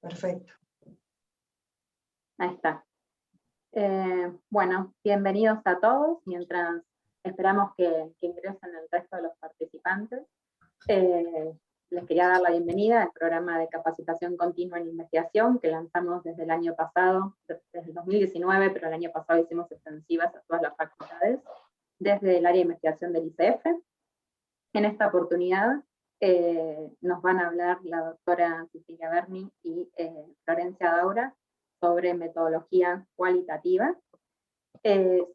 Perfecto. Ahí está. Bueno, bienvenidos a todos. Mientras esperamos que ingresen el resto de los participantes, les quería dar la bienvenida al programa de capacitación continua en investigación que lanzamos desde el año pasado, desde el 2019, pero el año pasado hicimos extensivas a todas las facultades, desde el área de investigación del ICF. En esta oportunidad nos van a hablar la doctora Cecilia Berni y Florencia Daura sobre metodología cualitativa.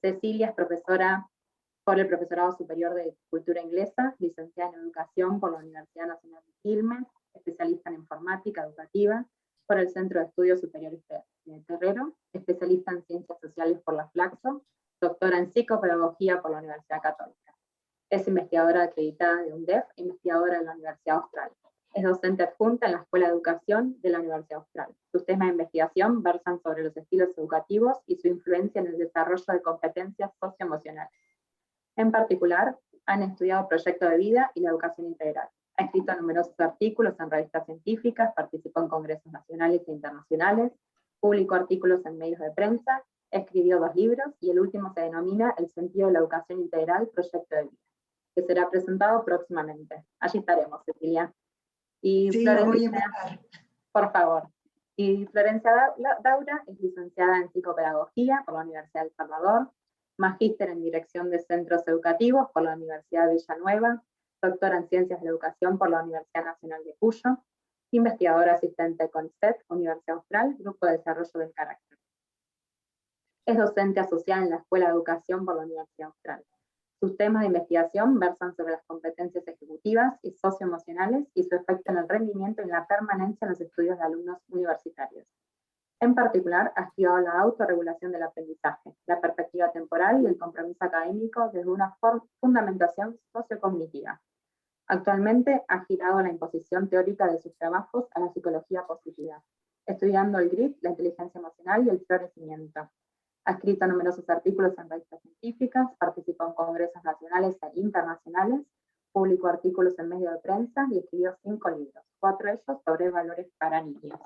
Cecilia es profesora por el Profesorado Superior de Cultura Inglesa, licenciada en Educación por la Universidad Nacional de Quilmes, especialista en informática educativa por el Centro de Estudios Superiores de Terrero, especialista en Ciencias Sociales por la Flaxo, doctora en Psicopedagogía por la Universidad Católica. Es investigadora acreditada de UNDEF e investigadora en la Universidad Austral. Es docente adjunta en la Escuela de Educación de la Universidad Austral. Sus temas de investigación versan sobre los estilos educativos y su influencia en el desarrollo de competencias socioemocionales. En particular, han estudiado proyecto de vida y la educación integral. Ha escrito numerosos artículos en revistas científicas, participó en congresos nacionales e internacionales, publicó artículos en medios de prensa, escribió 2 libros y el último se denomina El sentido de la educación integral, proyecto de vida, que será presentado próximamente. Allí estaremos, Cecilia. Y sí, Florencia, voy a invitar. Por favor. Y Florencia Daura es licenciada en Psicopedagogía por la Universidad de El Salvador, magíster en Dirección de Centros Educativos por la Universidad de Villanueva, doctora en Ciencias de la Educación por la Universidad Nacional de Cuyo, investigadora asistente con CONICET, Universidad Austral, Grupo de Desarrollo del Carácter. Es docente asociada en la Escuela de Educación por la Universidad Austral. Sus temas de investigación versan sobre las competencias ejecutivas y socioemocionales y su efecto en el rendimiento y en la permanencia en los estudios de alumnos universitarios. En particular, ha estudiado la autorregulación del aprendizaje, la perspectiva temporal y el compromiso académico desde una fundamentación sociocognitiva. Actualmente ha girado la imposición teórica de sus trabajos a la psicología positiva, estudiando el GRIT, la inteligencia emocional y el florecimiento. Ha escrito numerosos artículos en revistas científicas, participó en congresos nacionales e internacionales, publicó artículos en medios de prensa y escribió 5 libros, 4 de ellos sobre valores para niños.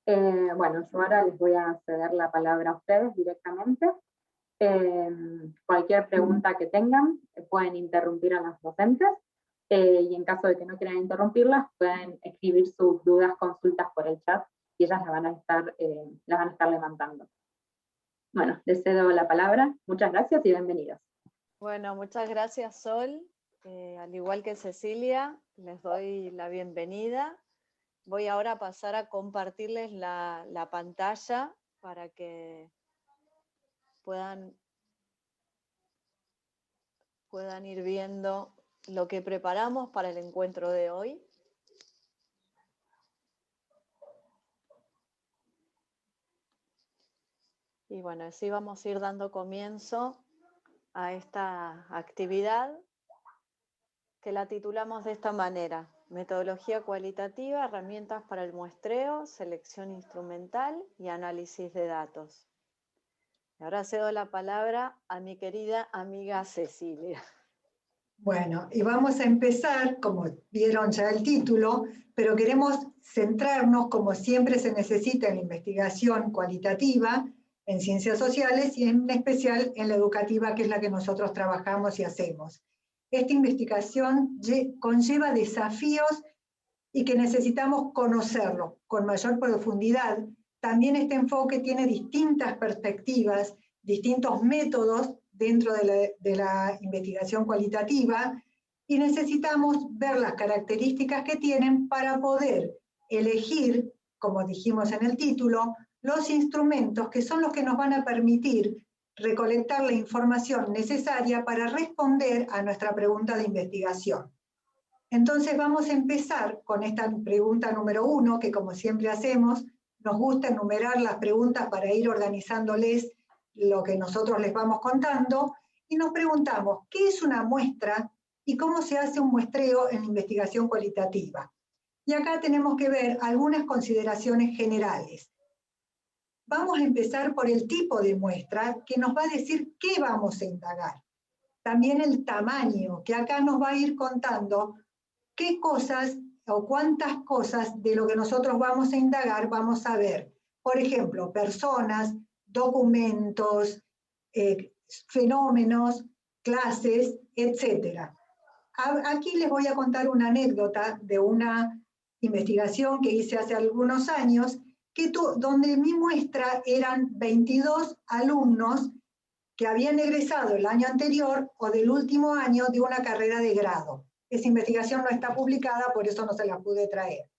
Bueno, yo ahora les voy a ceder la palabra a ustedes directamente. Cualquier pregunta que tengan, pueden interrumpir a las docentes, y en caso de que no quieran interrumpirlas, pueden escribir sus dudas, consultas por el chat, y ellas las van a estar levantando. Bueno, les cedo la palabra. Muchas gracias y bienvenidos. Bueno, muchas gracias, Sol. Al igual que Cecilia, les doy la bienvenida. Voy ahora a pasar a compartirles la pantalla para que puedan ir viendo lo que preparamos para el encuentro de hoy. Y bueno, así vamos a ir dando comienzo a esta actividad que la titulamos de esta manera: Metodología cualitativa, herramientas para el muestreo, selección instrumental y análisis de datos. Y ahora cedo la palabra a mi querida amiga Cecilia. Bueno, y vamos a empezar, como vieron ya el título, pero queremos centrarnos, como siempre se necesita en la investigación cualitativa, en ciencias sociales y en especial en la educativa, que es la que nosotros trabajamos y hacemos. Esta investigación conlleva desafíos y que necesitamos conocerlo con mayor profundidad. También este enfoque tiene distintas perspectivas, distintos métodos dentro de la investigación cualitativa, y necesitamos ver las características que tienen para poder elegir, como dijimos en el título, los instrumentos que son los que nos van a permitir recolectar la información necesaria para responder a nuestra pregunta de investigación. Entonces vamos a empezar con esta pregunta número 1, que como siempre hacemos, nos gusta enumerar las preguntas para ir organizándoles lo que nosotros les vamos contando, y nos preguntamos, ¿qué es una muestra y cómo se hace un muestreo en la investigación cualitativa? Y acá tenemos que ver algunas consideraciones generales. Vamos a empezar por el tipo de muestra, que nos va a decir qué vamos a indagar. También el tamaño, que acá nos va a ir contando qué cosas o cuántas cosas de lo que nosotros vamos a indagar vamos a ver. Por ejemplo, personas, documentos, fenómenos, clases, etc. Aquí les voy a contar una anécdota de una investigación que hice hace algunos años, donde mi muestra eran 22 alumnos que habían egresado el año anterior o del último año de una carrera de grado. Esa investigación no está publicada, por eso no se la pude traer.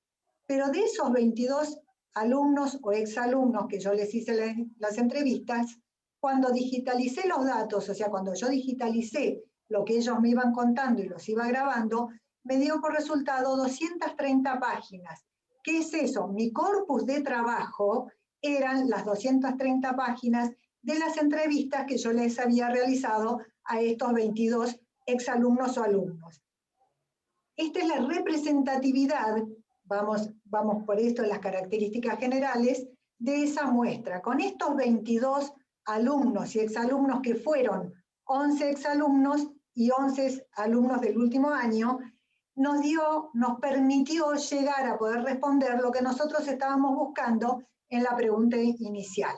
Pero de esos 22 alumnos o exalumnos que yo les hice las entrevistas, cuando digitalicé los datos, o sea, cuando yo digitalicé lo que ellos me iban contando y los iba grabando, me dio por resultado 230 páginas. ¿Qué es eso? Mi corpus de trabajo eran las 230 páginas de las entrevistas que yo les había realizado a estos 22 exalumnos o alumnos. Esta es la representatividad, vamos por esto en las características generales, de esa muestra. Con estos 22 alumnos y exalumnos que fueron 11 exalumnos y 11 alumnos del último año, nos permitió llegar a poder responder lo que nosotros estábamos buscando en la pregunta inicial.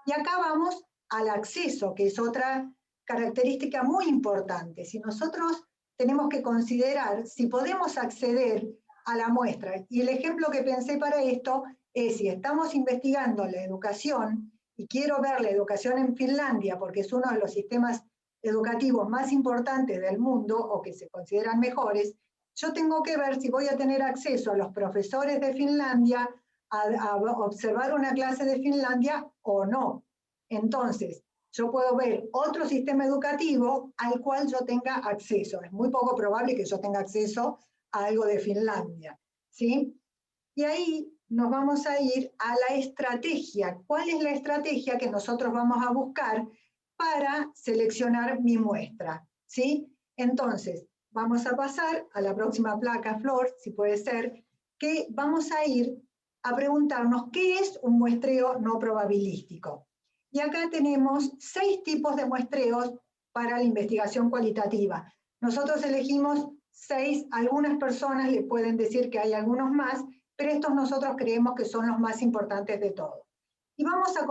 Y acá vamos al acceso, que es otra característica muy importante. Si nosotros tenemos que considerar si podemos acceder a la muestra, y el ejemplo que pensé para esto es si estamos investigando la educación, y quiero ver la educación en Finlandia, porque es uno de los sistemas educativos más importantes del mundo, o que se consideran mejores, yo tengo que ver si voy a tener acceso a los profesores de Finlandia, a observar una clase de Finlandia o no. Entonces, yo puedo ver otro sistema educativo al cual yo tenga acceso. Es muy poco probable que yo tenga acceso a algo de Finlandia, ¿sí? Y ahí nos vamos a ir a la estrategia. ¿Cuál es la estrategia que nosotros vamos a buscar para seleccionar mi muestra? ¿Sí? Entonces, vamos a pasar a la próxima placa, Flor, si puede ser, que vamos a ir a preguntarnos qué es un muestreo no probabilístico. Y acá tenemos 6 tipos de muestreos para la investigación cualitativa. Nosotros elegimos 6, algunas personas le pueden decir que hay algunos más, pero estos nosotros creemos que son los más importantes de todos. Y vamos a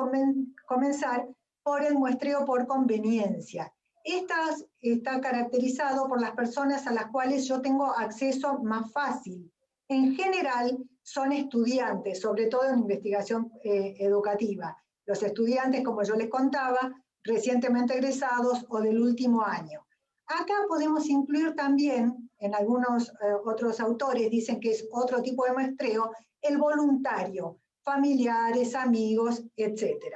comenzar por el muestreo por conveniencia. Está caracterizado por las personas a las cuales yo tengo acceso más fácil. En general son estudiantes, sobre todo en investigación educativa. Los estudiantes, como yo les contaba, recientemente egresados o del último año. Acá podemos incluir también, en algunos otros autores dicen que es otro tipo de muestreo, el voluntario, familiares, amigos, etc.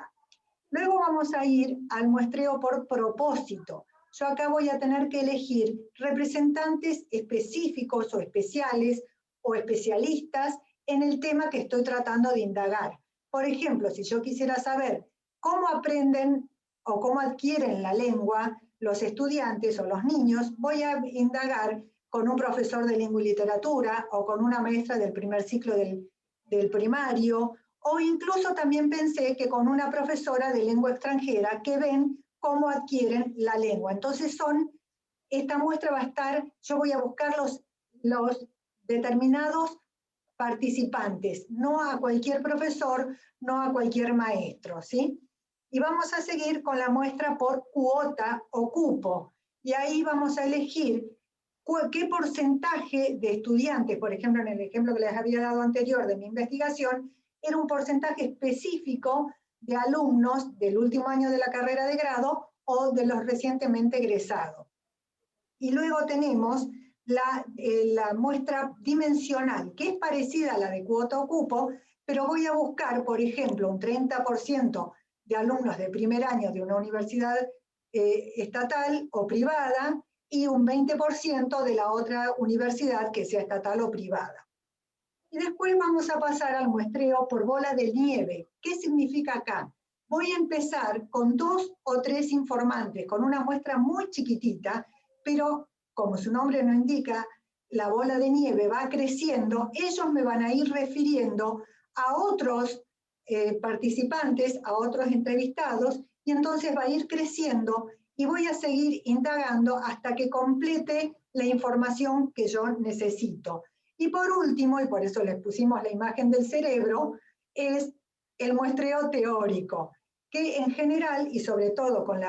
Luego vamos a ir al muestreo por propósito. Yo acá voy a tener que elegir representantes específicos o especiales o especialistas en el tema que estoy tratando de indagar. Por ejemplo, si yo quisiera saber cómo aprenden o cómo adquieren la lengua los estudiantes o los niños, voy a indagar con un profesor de lengua y literatura o con una maestra del primer ciclo del primario, o incluso también pensé que con una profesora de lengua extranjera que ven cómo adquieren la lengua. Entonces esta muestra va a estar, yo voy a buscar los determinados participantes, no a cualquier profesor, no a cualquier maestro, ¿sí? Y vamos a seguir con la muestra por cuota o cupo, y ahí vamos a elegir qué porcentaje de estudiantes, por ejemplo, en el ejemplo que les había dado anterior de mi investigación, era un porcentaje específico de alumnos del último año de la carrera de grado o de los recientemente egresados. Y luego tenemos la muestra dimensional, que es parecida a la de cuota o cupo, pero voy a buscar, por ejemplo, un 30% de alumnos de primer año de una universidad estatal o privada y un 20% de la otra universidad que sea estatal o privada. Y después vamos a pasar al muestreo por bola de nieve. ¿Qué significa acá? Voy a empezar con 2 o 3 informantes, con una muestra muy chiquitita, pero como su nombre no indica, la bola de nieve va creciendo, ellos me van a ir refiriendo a otros participantes, a otros entrevistados, y entonces va a ir creciendo y voy a seguir indagando hasta que complete la información que yo necesito. Y por último, y por eso les pusimos la imagen del cerebro, es el muestreo teórico, que en general, y sobre todo con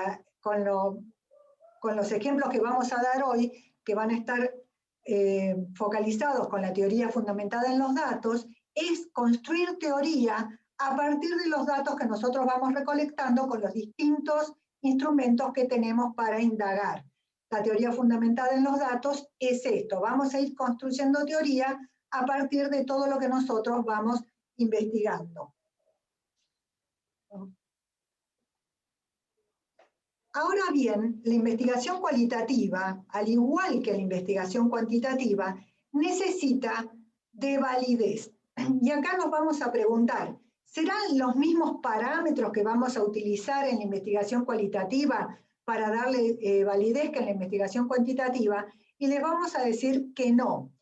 los ejemplos que vamos a dar hoy, que van a estar focalizados con la teoría fundamentada en los datos, es construir teoría a partir de los datos que nosotros vamos recolectando con los distintos instrumentos que tenemos para indagar. La teoría fundamentada en los datos es esto, vamos a ir construyendo teoría a partir de todo lo que nosotros vamos investigando. Ahora bien, la investigación cualitativa, al igual que la investigación cuantitativa, necesita de validez. Y acá nos vamos a preguntar, ¿serán los mismos parámetros que vamos a utilizar en la investigación cualitativa para darle validez que en la investigación cuantitativa? Y les vamos a decir que no.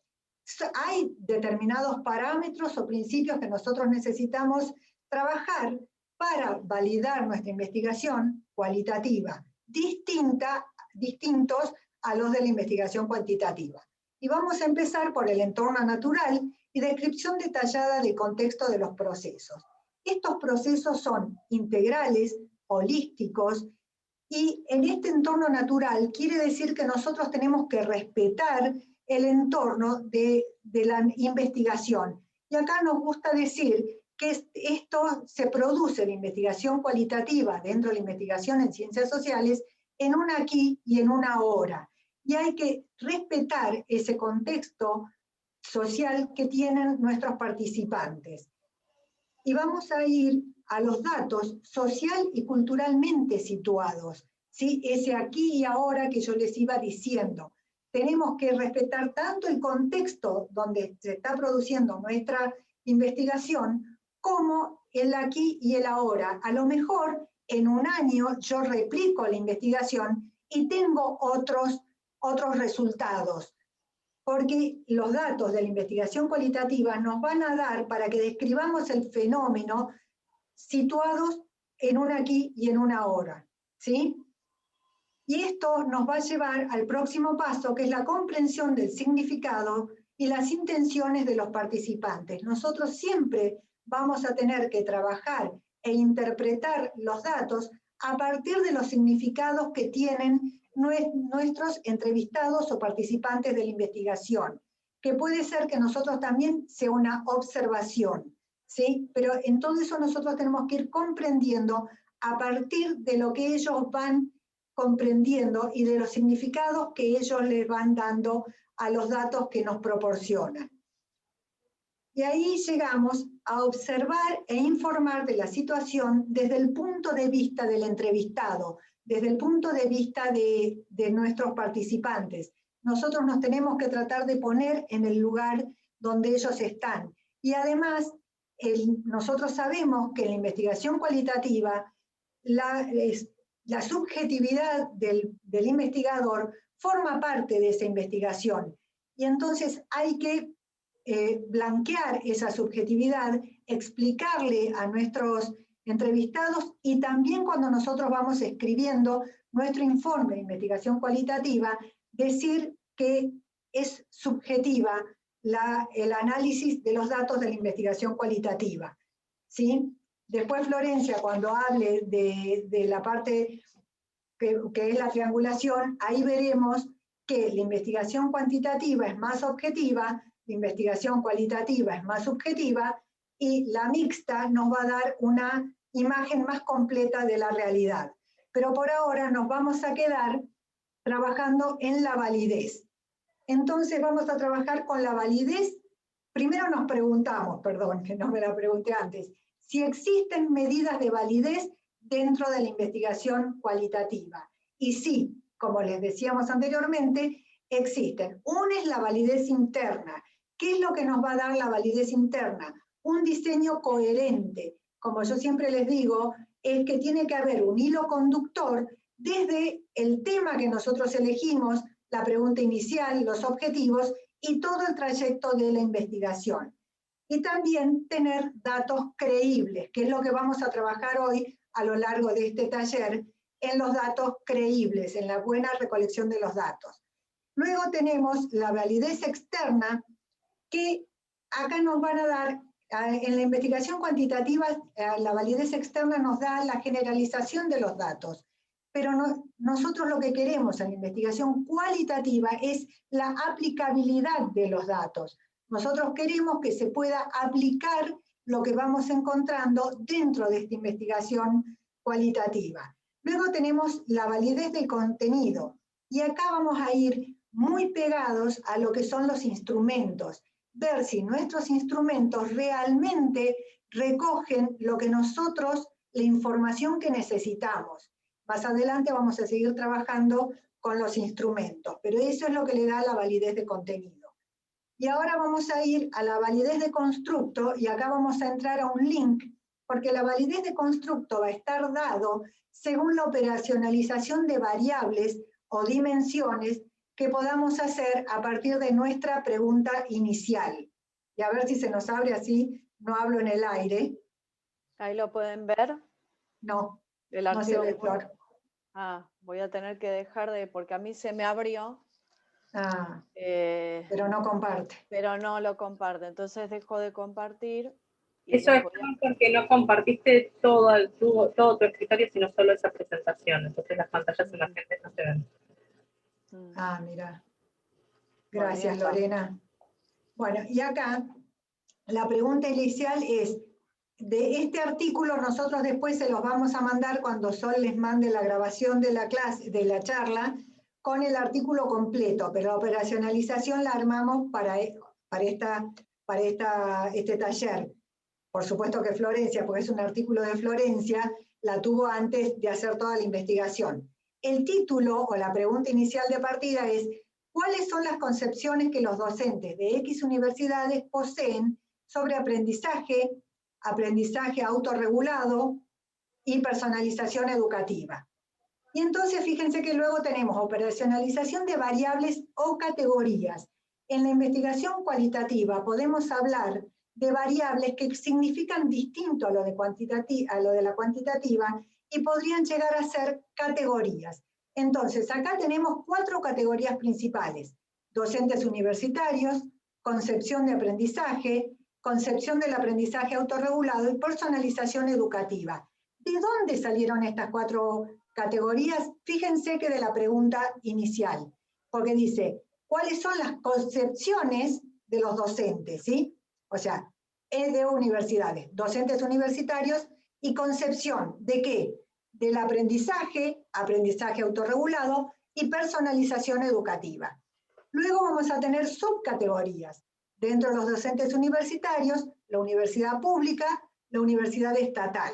Hay determinados parámetros o principios que nosotros necesitamos trabajar para validar nuestra investigación cualitativa, distintos a los de la investigación cuantitativa. Y vamos a empezar por el entorno natural y descripción detallada del contexto de los procesos. Estos procesos son integrales, holísticos, y en este entorno natural quiere decir que nosotros tenemos que respetar el entorno de la investigación. Y acá nos gusta decir que esto se produce, la investigación cualitativa dentro de la investigación en ciencias sociales, en un aquí y en una ahora. Y hay que respetar ese contexto social que tienen nuestros participantes. Y vamos a ir a los datos social y culturalmente situados, ¿sí? Ese aquí y ahora que yo les iba diciendo. Tenemos que respetar tanto el contexto donde se está produciendo nuestra investigación, como el aquí y el ahora. A lo mejor en un año yo replico la investigación y tengo otros resultados, porque los datos de la investigación cualitativa nos van a dar para que describamos el fenómeno situados en un aquí y en una ahora, ¿sí? Y esto nos va a llevar al próximo paso, que es la comprensión del significado y las intenciones de los participantes. Nosotros siempre vamos a tener que trabajar e interpretar los datos a partir de los significados que tienen nuestros entrevistados o participantes de la investigación, que puede ser que nosotros también sea una observación, ¿sí? Pero en todo eso nosotros tenemos que ir comprendiendo a partir de lo que ellos van comprendiendo y de los significados que ellos les van dando a los datos que nos proporcionan. Y ahí llegamos a observar e informar de la situación desde el punto de vista del entrevistado, desde el punto de vista de nuestros participantes. Nosotros nos tenemos que tratar de poner en el lugar donde ellos están. Y además, nosotros sabemos que en la investigación cualitativa, la subjetividad del investigador forma parte de esa investigación. Y entonces hay que blanquear esa subjetividad, explicarle a nuestros entrevistados y también cuando nosotros vamos escribiendo nuestro informe de investigación cualitativa, decir que es subjetiva el análisis de los datos de la investigación cualitativa, ¿sí? Después Florencia, cuando hable de la parte que es la triangulación, ahí veremos que la investigación cuantitativa es más objetiva, la investigación cualitativa es más subjetiva, y la mixta nos va a dar una imagen más completa de la realidad. Pero por ahora nos vamos a quedar trabajando en la validez. Entonces vamos a trabajar con la validez. Primero nos preguntamos, perdón, que no me la pregunté antes, si existen medidas de validez dentro de la investigación cualitativa. Y sí, como les decíamos anteriormente, existen. Una es la validez interna. ¿Qué es lo que nos va a dar la validez interna? Un diseño coherente. Como yo siempre les digo, es que tiene que haber un hilo conductor desde el tema que nosotros elegimos, la pregunta inicial, los objetivos y todo el trayecto de la investigación. Y también tener datos creíbles, que es lo que vamos a trabajar hoy a lo largo de este taller, en los datos creíbles, en la buena recolección de los datos. Luego tenemos la validez externa, que acá nos van a dar, en la investigación cuantitativa, la validez externa nos da la generalización de los datos, pero nosotros lo que queremos en la investigación cualitativa es la aplicabilidad de los datos. Nosotros queremos que se pueda aplicar lo que vamos encontrando dentro de esta investigación cualitativa. Luego tenemos la validez del contenido, y acá vamos a ir muy pegados a lo que son los instrumentos, ver si nuestros instrumentos realmente recogen lo que nosotros, la información que necesitamos. Más adelante vamos a seguir trabajando con los instrumentos, pero eso es lo que le da la validez de contenido. Y ahora vamos a ir a la validez de constructo, y acá vamos a entrar a un link, porque la validez de constructo va a estar dado según la operacionalización de variables o dimensiones que podamos hacer a partir de nuestra pregunta inicial. Y a ver si se nos abre así, no hablo en el aire. ¿Ahí lo pueden ver? No, El no se ve, archivo. Flor. Ah, voy a tener que dejar de, porque a mí se me abrió. Pero no comparte. Pero no lo comparte, entonces dejo de compartir. Eso es porque no compartiste todo tu escritorio, sino solo esa presentación. Entonces las pantallas emergentes no se ven. Mira. Gracias, Lorena. Bueno, y acá la pregunta inicial es, de este artículo nosotros después se los vamos a mandar cuando Sol les mande la grabación de la clase, de la charla, con el artículo completo, pero la operacionalización la armamos para este taller. Por supuesto que Florencia, porque es un artículo de Florencia, la tuvo antes de hacer toda la investigación. El título o la pregunta inicial de partida es: ¿cuáles son las concepciones que los docentes de X universidades poseen sobre aprendizaje, aprendizaje autorregulado y personalización educativa? Y entonces fíjense que luego tenemos operacionalización de variables o categorías. En la investigación cualitativa podemos hablar de variables que significan distinto a lo de la cuantitativa y podrían llegar a ser categorías. Entonces, acá tenemos 4 categorías principales: docentes universitarios, concepción de aprendizaje, concepción del aprendizaje autorregulado y personalización educativa. ¿De dónde salieron estas 4 categorías? Fíjense que de la pregunta inicial, porque dice, ¿cuáles son las concepciones de los docentes? ¿Sí? O sea, es de universidades, docentes universitarios, y concepción ¿de qué? Del aprendizaje, aprendizaje autorregulado y personalización educativa. Luego vamos a tener subcategorías. Dentro de los docentes universitarios, la universidad pública, la universidad estatal.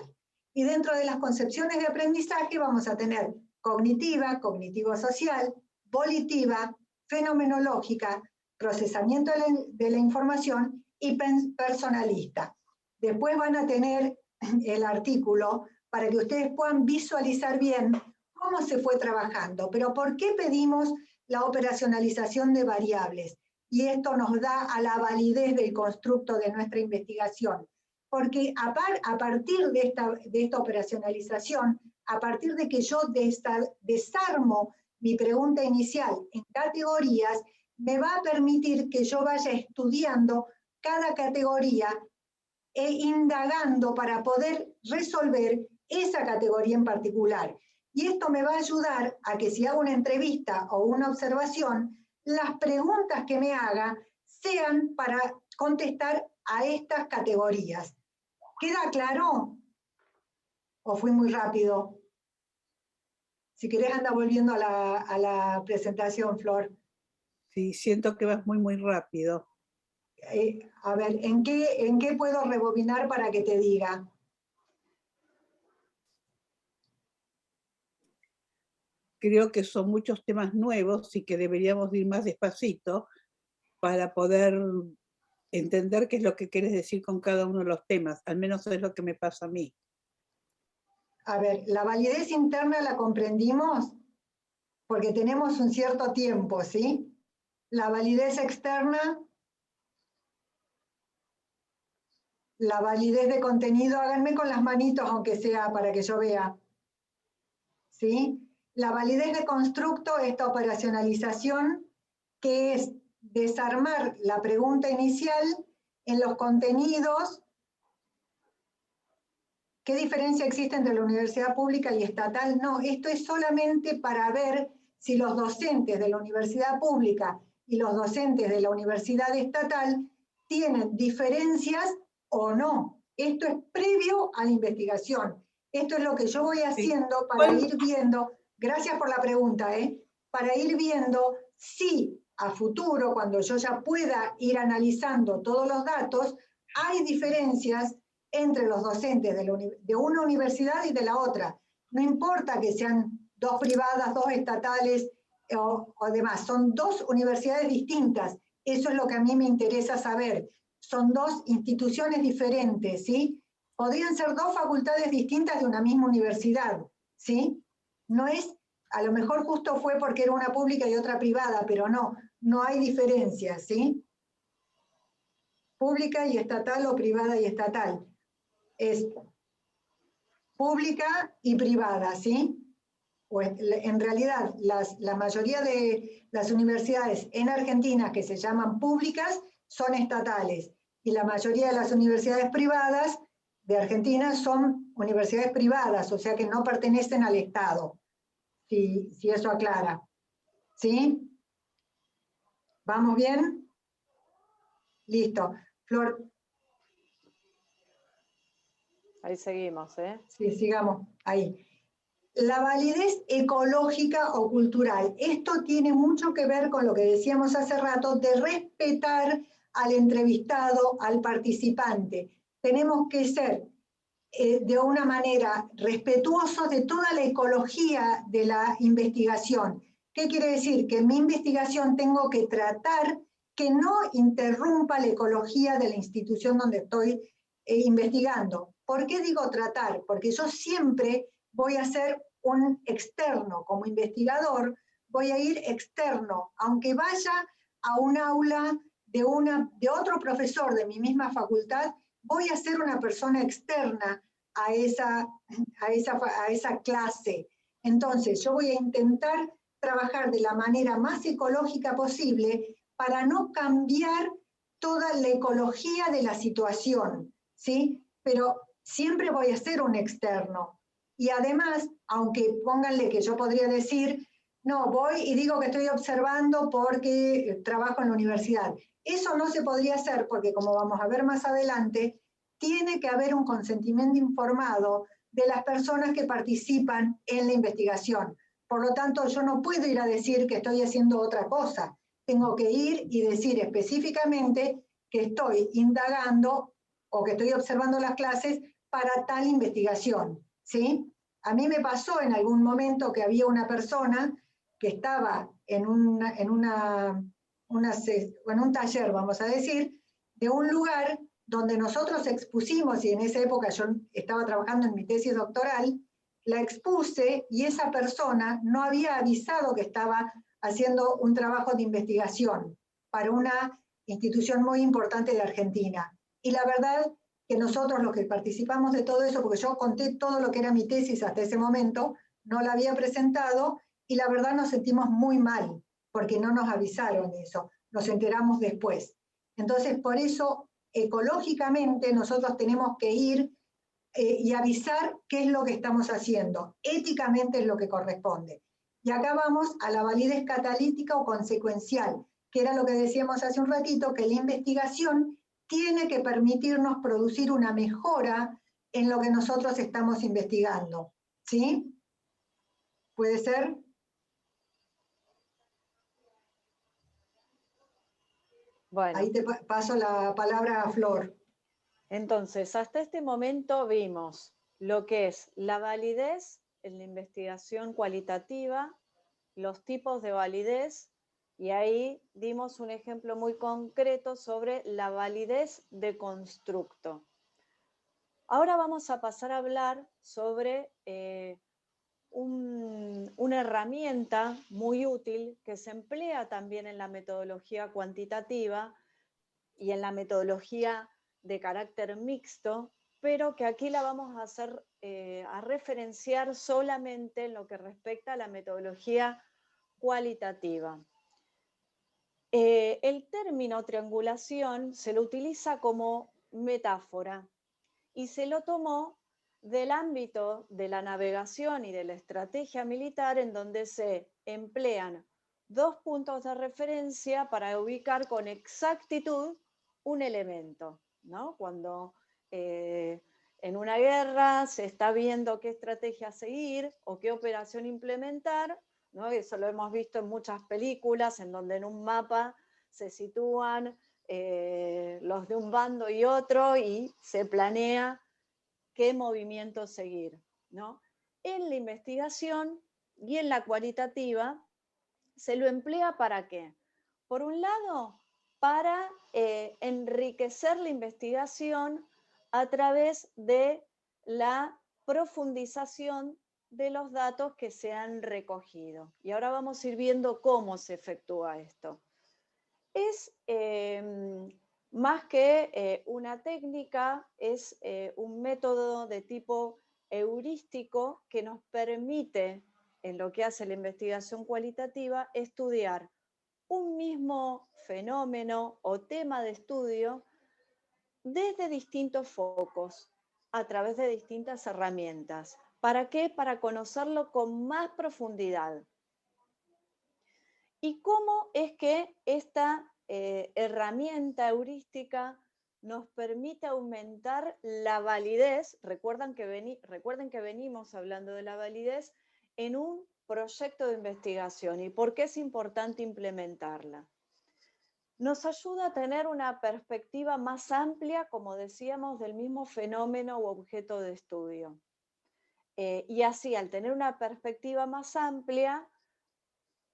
Y dentro de las concepciones de aprendizaje vamos a tener cognitiva, cognitivo-social, volitiva, fenomenológica, procesamiento de la información y personalista. Después van a tener el artículo para que ustedes puedan visualizar bien cómo se fue trabajando. Pero ¿por qué pedimos la operacionalización de variables? Y esto nos da a la validez del constructo de nuestra investigación. Porque a partir de esta operacionalización, a partir de que yo desarmo mi pregunta inicial en categorías, me va a permitir que yo vaya estudiando cada categoría e indagando para poder resolver esa categoría en particular. Y esto me va a ayudar a que si hago una entrevista o una observación, las preguntas que me haga sean para contestar a estas categorías. ¿Queda claro? ¿O fui muy rápido? Si querés anda volviendo a la presentación, Flor. Sí, siento que vas muy rápido. A ver, ¿en qué puedo rebobinar para que te diga? Creo que son muchos temas nuevos y que deberíamos ir más despacito para poder entender qué es lo que quieres decir con cada uno de los temas. Al menos es lo que me pasa a mí. A ver, la validez interna la comprendimos porque tenemos un cierto tiempo, ¿sí? La validez externa, la validez de contenido, háganme con las manitos aunque sea para que yo vea, ¿sí? La validez de constructo, esta operacionalización, que es desarmar la pregunta inicial en los contenidos. ¿Qué diferencia existe entre la universidad pública y estatal? No, esto es solamente para ver si los docentes de la universidad pública y los docentes de la universidad estatal tienen diferencias o no. Esto es previo a la investigación. Esto es lo que yo voy haciendo para ir viendo, gracias por la pregunta, para ir viendo si a futuro, cuando yo ya pueda ir analizando todos los datos, hay diferencias entre los docentes de una universidad y de la otra. No importa que sean dos privadas, dos estatales o demás, son dos universidades distintas. Eso es lo que a mí me interesa saber. Son dos instituciones diferentes, ¿sí? Podrían ser dos facultades distintas de una misma universidad, ¿sí? No es, a lo mejor justo fue porque era una pública y otra privada, pero no hay diferencias, ¿sí? Pública y estatal o privada y estatal. Es pública y privada, ¿sí? Pues en realidad, la mayoría de las universidades en Argentina que se llaman públicas son estatales, y la mayoría de las universidades privadas de Argentina son universidades privadas, o sea que no pertenecen al Estado, si eso aclara. ¿Sí? ¿Vamos bien? Listo. Flor. Ahí seguimos, ¿eh? Sí, sigamos, ahí. La validez ecológica o cultural. Esto tiene mucho que ver con lo que decíamos hace rato, de respetar al entrevistado, al participante. Tenemos que ser de una manera respetuosos de toda la ecología de la investigación. ¿Qué quiere decir? Que en mi investigación tengo que tratar que no interrumpa la ecología de la institución donde estoy investigando. ¿Por qué digo tratar? Porque yo siempre voy a ser un externo, como investigador, voy a ir externo, aunque vaya a un aula de otro profesor de mi misma facultad, voy a ser una persona externa a esa clase. Entonces, yo voy a intentar trabajar de la manera más ecológica posible para no cambiar toda la ecología de la situación, ¿sí? Pero siempre voy a ser un externo. Y además, aunque pónganle que yo podría decir, no, voy y digo que estoy observando porque trabajo en la universidad. Eso no se podría hacer porque, como vamos a ver más adelante, tiene que haber un consentimiento informado de las personas que participan en la investigación. Por lo tanto, yo no puedo ir a decir que estoy haciendo otra cosa. Tengo que ir y decir específicamente que estoy indagando o que estoy observando las clases para tal investigación, ¿sí? A mí me pasó en algún momento que había una persona que estaba en un taller, vamos a decir, de un lugar donde nosotros expusimos, y en esa época yo estaba trabajando en mi tesis doctoral, la expuse y esa persona no había avisado que estaba haciendo un trabajo de investigación para una institución muy importante de Argentina. Y la verdad que nosotros los que participamos de todo eso, porque yo conté todo lo que era mi tesis hasta ese momento, no la había presentado, y la verdad nos sentimos muy mal, porque no nos avisaron eso, nos enteramos después. Entonces, por eso, ecológicamente, nosotros tenemos que ir y avisar qué es lo que estamos haciendo. Éticamente es lo que corresponde. Y acá vamos a la validez catalítica o consecuencial, que era lo que decíamos hace un ratito, que la investigación tiene que permitirnos producir una mejora en lo que nosotros estamos investigando. ¿Sí? ¿Puede ser? Bueno. Ahí te paso la palabra a Flor. Entonces, hasta este momento vimos lo que es la validez en la investigación cualitativa, los tipos de validez, y ahí dimos un ejemplo muy concreto sobre la validez de constructo. Ahora vamos a pasar a hablar sobre una herramienta muy útil que se emplea también en la metodología cuantitativa y en la metodología de carácter mixto, pero que aquí la vamos a hacer a referenciar solamente en lo que respecta a la metodología cualitativa. El término triangulación se lo utiliza como metáfora y se lo tomó del ámbito de la navegación y de la estrategia militar, en donde se emplean dos puntos de referencia para ubicar con exactitud un elemento, ¿no? Cuando en una guerra se está viendo qué estrategia seguir o qué operación implementar, ¿no? Eso lo hemos visto en muchas películas, en donde en un mapa se sitúan los de un bando y otro y se planea qué movimiento seguir, ¿no? En la investigación y en la cualitativa se lo emplea ¿para qué? Por un lado, para enriquecer la investigación a través de la profundización de los datos que se han recogido. Y ahora vamos a ir viendo cómo se efectúa esto. Es más que una técnica, es un método de tipo heurístico que nos permite, en lo que hace la investigación cualitativa, estudiar un mismo fenómeno o tema de estudio desde distintos focos, a través de distintas herramientas. ¿Para qué? Para conocerlo con más profundidad. ¿Y cómo es que esta herramienta heurística nos permite aumentar la validez? Recuerden que venimos hablando de la validez en un proyecto de investigación y por qué es importante implementarla. Nos ayuda a tener una perspectiva más amplia, como decíamos, del mismo fenómeno u objeto de estudio. Y así, al tener una perspectiva más amplia,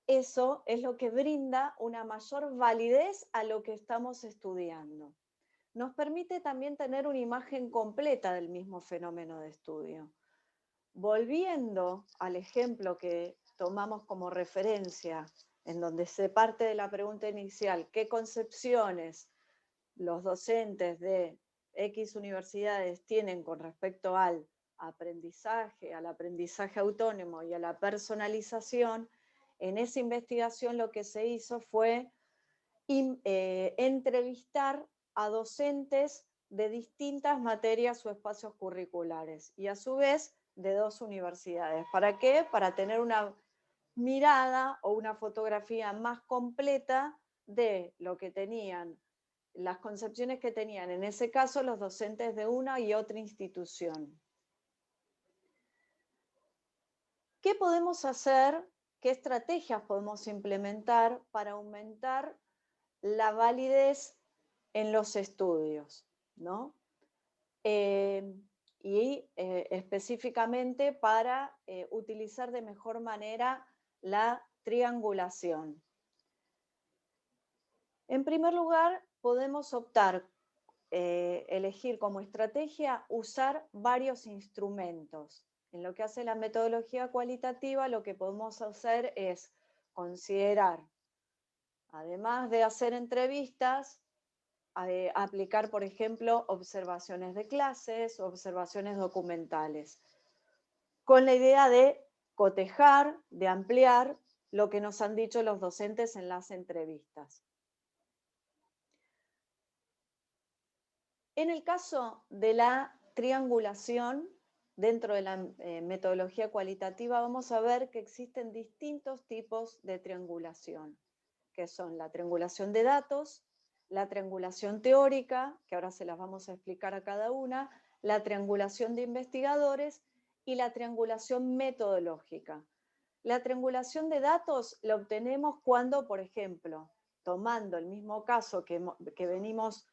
eso es lo que brinda una mayor validez a lo que estamos estudiando. Nos permite también tener una imagen completa del mismo fenómeno de estudio. Volviendo al ejemplo que tomamos como referencia, en donde se parte de la pregunta inicial, ¿qué concepciones los docentes de X universidades tienen con respecto al aprendizaje autónomo y a la personalización? En esa investigación lo que se hizo fue entrevistar a docentes de distintas materias o espacios curriculares y a su vez de dos universidades. ¿Para qué? Para tener una mirada o una fotografía más completa de lo que tenían, las concepciones que tenían en ese caso los docentes de una y otra institución. ¿Qué podemos hacer? ¿Qué estrategias podemos implementar para aumentar la validez en los estudios, ¿no? Específicamente para utilizar de mejor manera la triangulación. En primer lugar, podemos optar, elegir como estrategia usar varios instrumentos. En lo que hace la metodología cualitativa, lo que podemos hacer es considerar, además de hacer entrevistas, aplicar, por ejemplo, observaciones de clases, observaciones documentales, con la idea de cotejar, de ampliar lo que nos han dicho los docentes en las entrevistas. En el caso de la triangulación, dentro de la metodología cualitativa, vamos a ver que existen distintos tipos de triangulación, que son la triangulación de datos, la triangulación teórica, que ahora se las vamos a explicar a cada una, la triangulación de investigadores y la triangulación metodológica. La triangulación de datos la obtenemos cuando, por ejemplo, tomando el mismo caso que venimos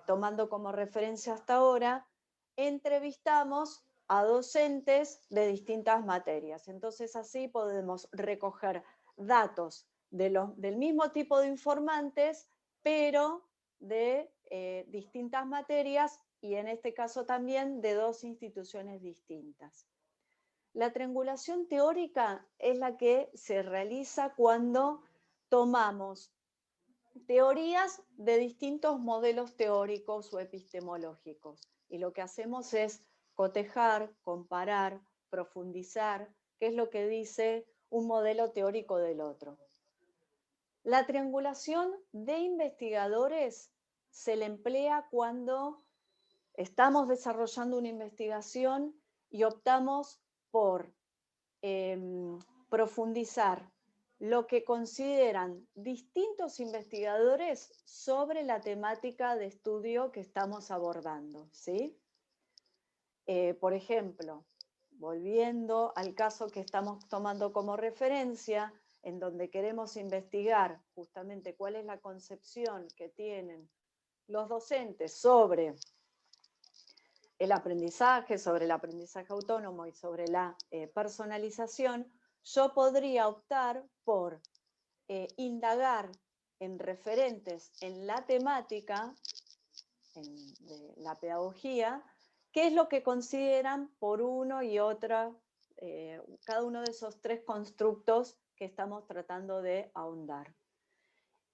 tomando como referencia hasta ahora, entrevistamos a docentes de distintas materias. Entonces así podemos recoger datos del mismo tipo de informantes, pero de distintas materias y en este caso también de dos instituciones distintas. La triangulación teórica es la que se realiza cuando tomamos teorías de distintos modelos teóricos o epistemológicos y lo que hacemos es cotejar, comparar, profundizar qué es lo que dice un modelo teórico del otro. La triangulación de investigadores se le emplea cuando estamos desarrollando una investigación y optamos por profundizar lo que consideran distintos investigadores sobre la temática de estudio que estamos abordando, ¿sí? Por ejemplo, volviendo al caso que estamos tomando como referencia, en donde queremos investigar justamente cuál es la concepción que tienen los docentes sobre el aprendizaje autónomo y sobre la personalización, yo podría optar por indagar en referentes en la temática de la pedagogía, qué es lo que consideran por uno y otra, cada uno de esos tres constructos que estamos tratando de ahondar.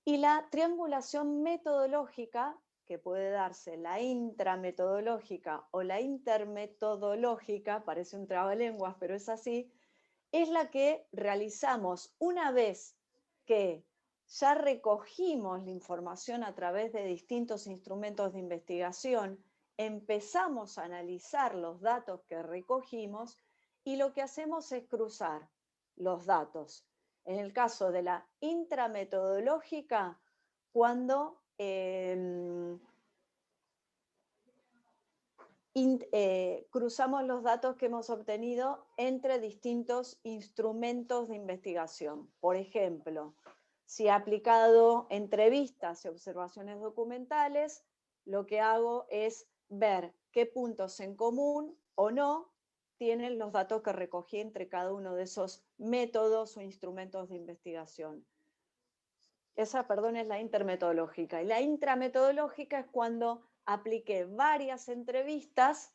Y la triangulación metodológica, que puede darse la intrametodológica o la intermetodológica, parece un trabalenguas, pero es así, es la que realizamos una vez que ya recogimos la información a través de distintos instrumentos de investigación, empezamos a analizar los datos que recogimos y lo que hacemos es cruzar los datos. En el caso de la intrametodológica, cuando cruzamos los datos que hemos obtenido entre distintos instrumentos de investigación. Por ejemplo, si he aplicado entrevistas y observaciones documentales, lo que hago es ver qué puntos en común o no tienen los datos que recogí entre cada uno de esos métodos o instrumentos de investigación. Esa, perdón, es la intermetodológica. Y la intrametodológica es cuando apliqué varias entrevistas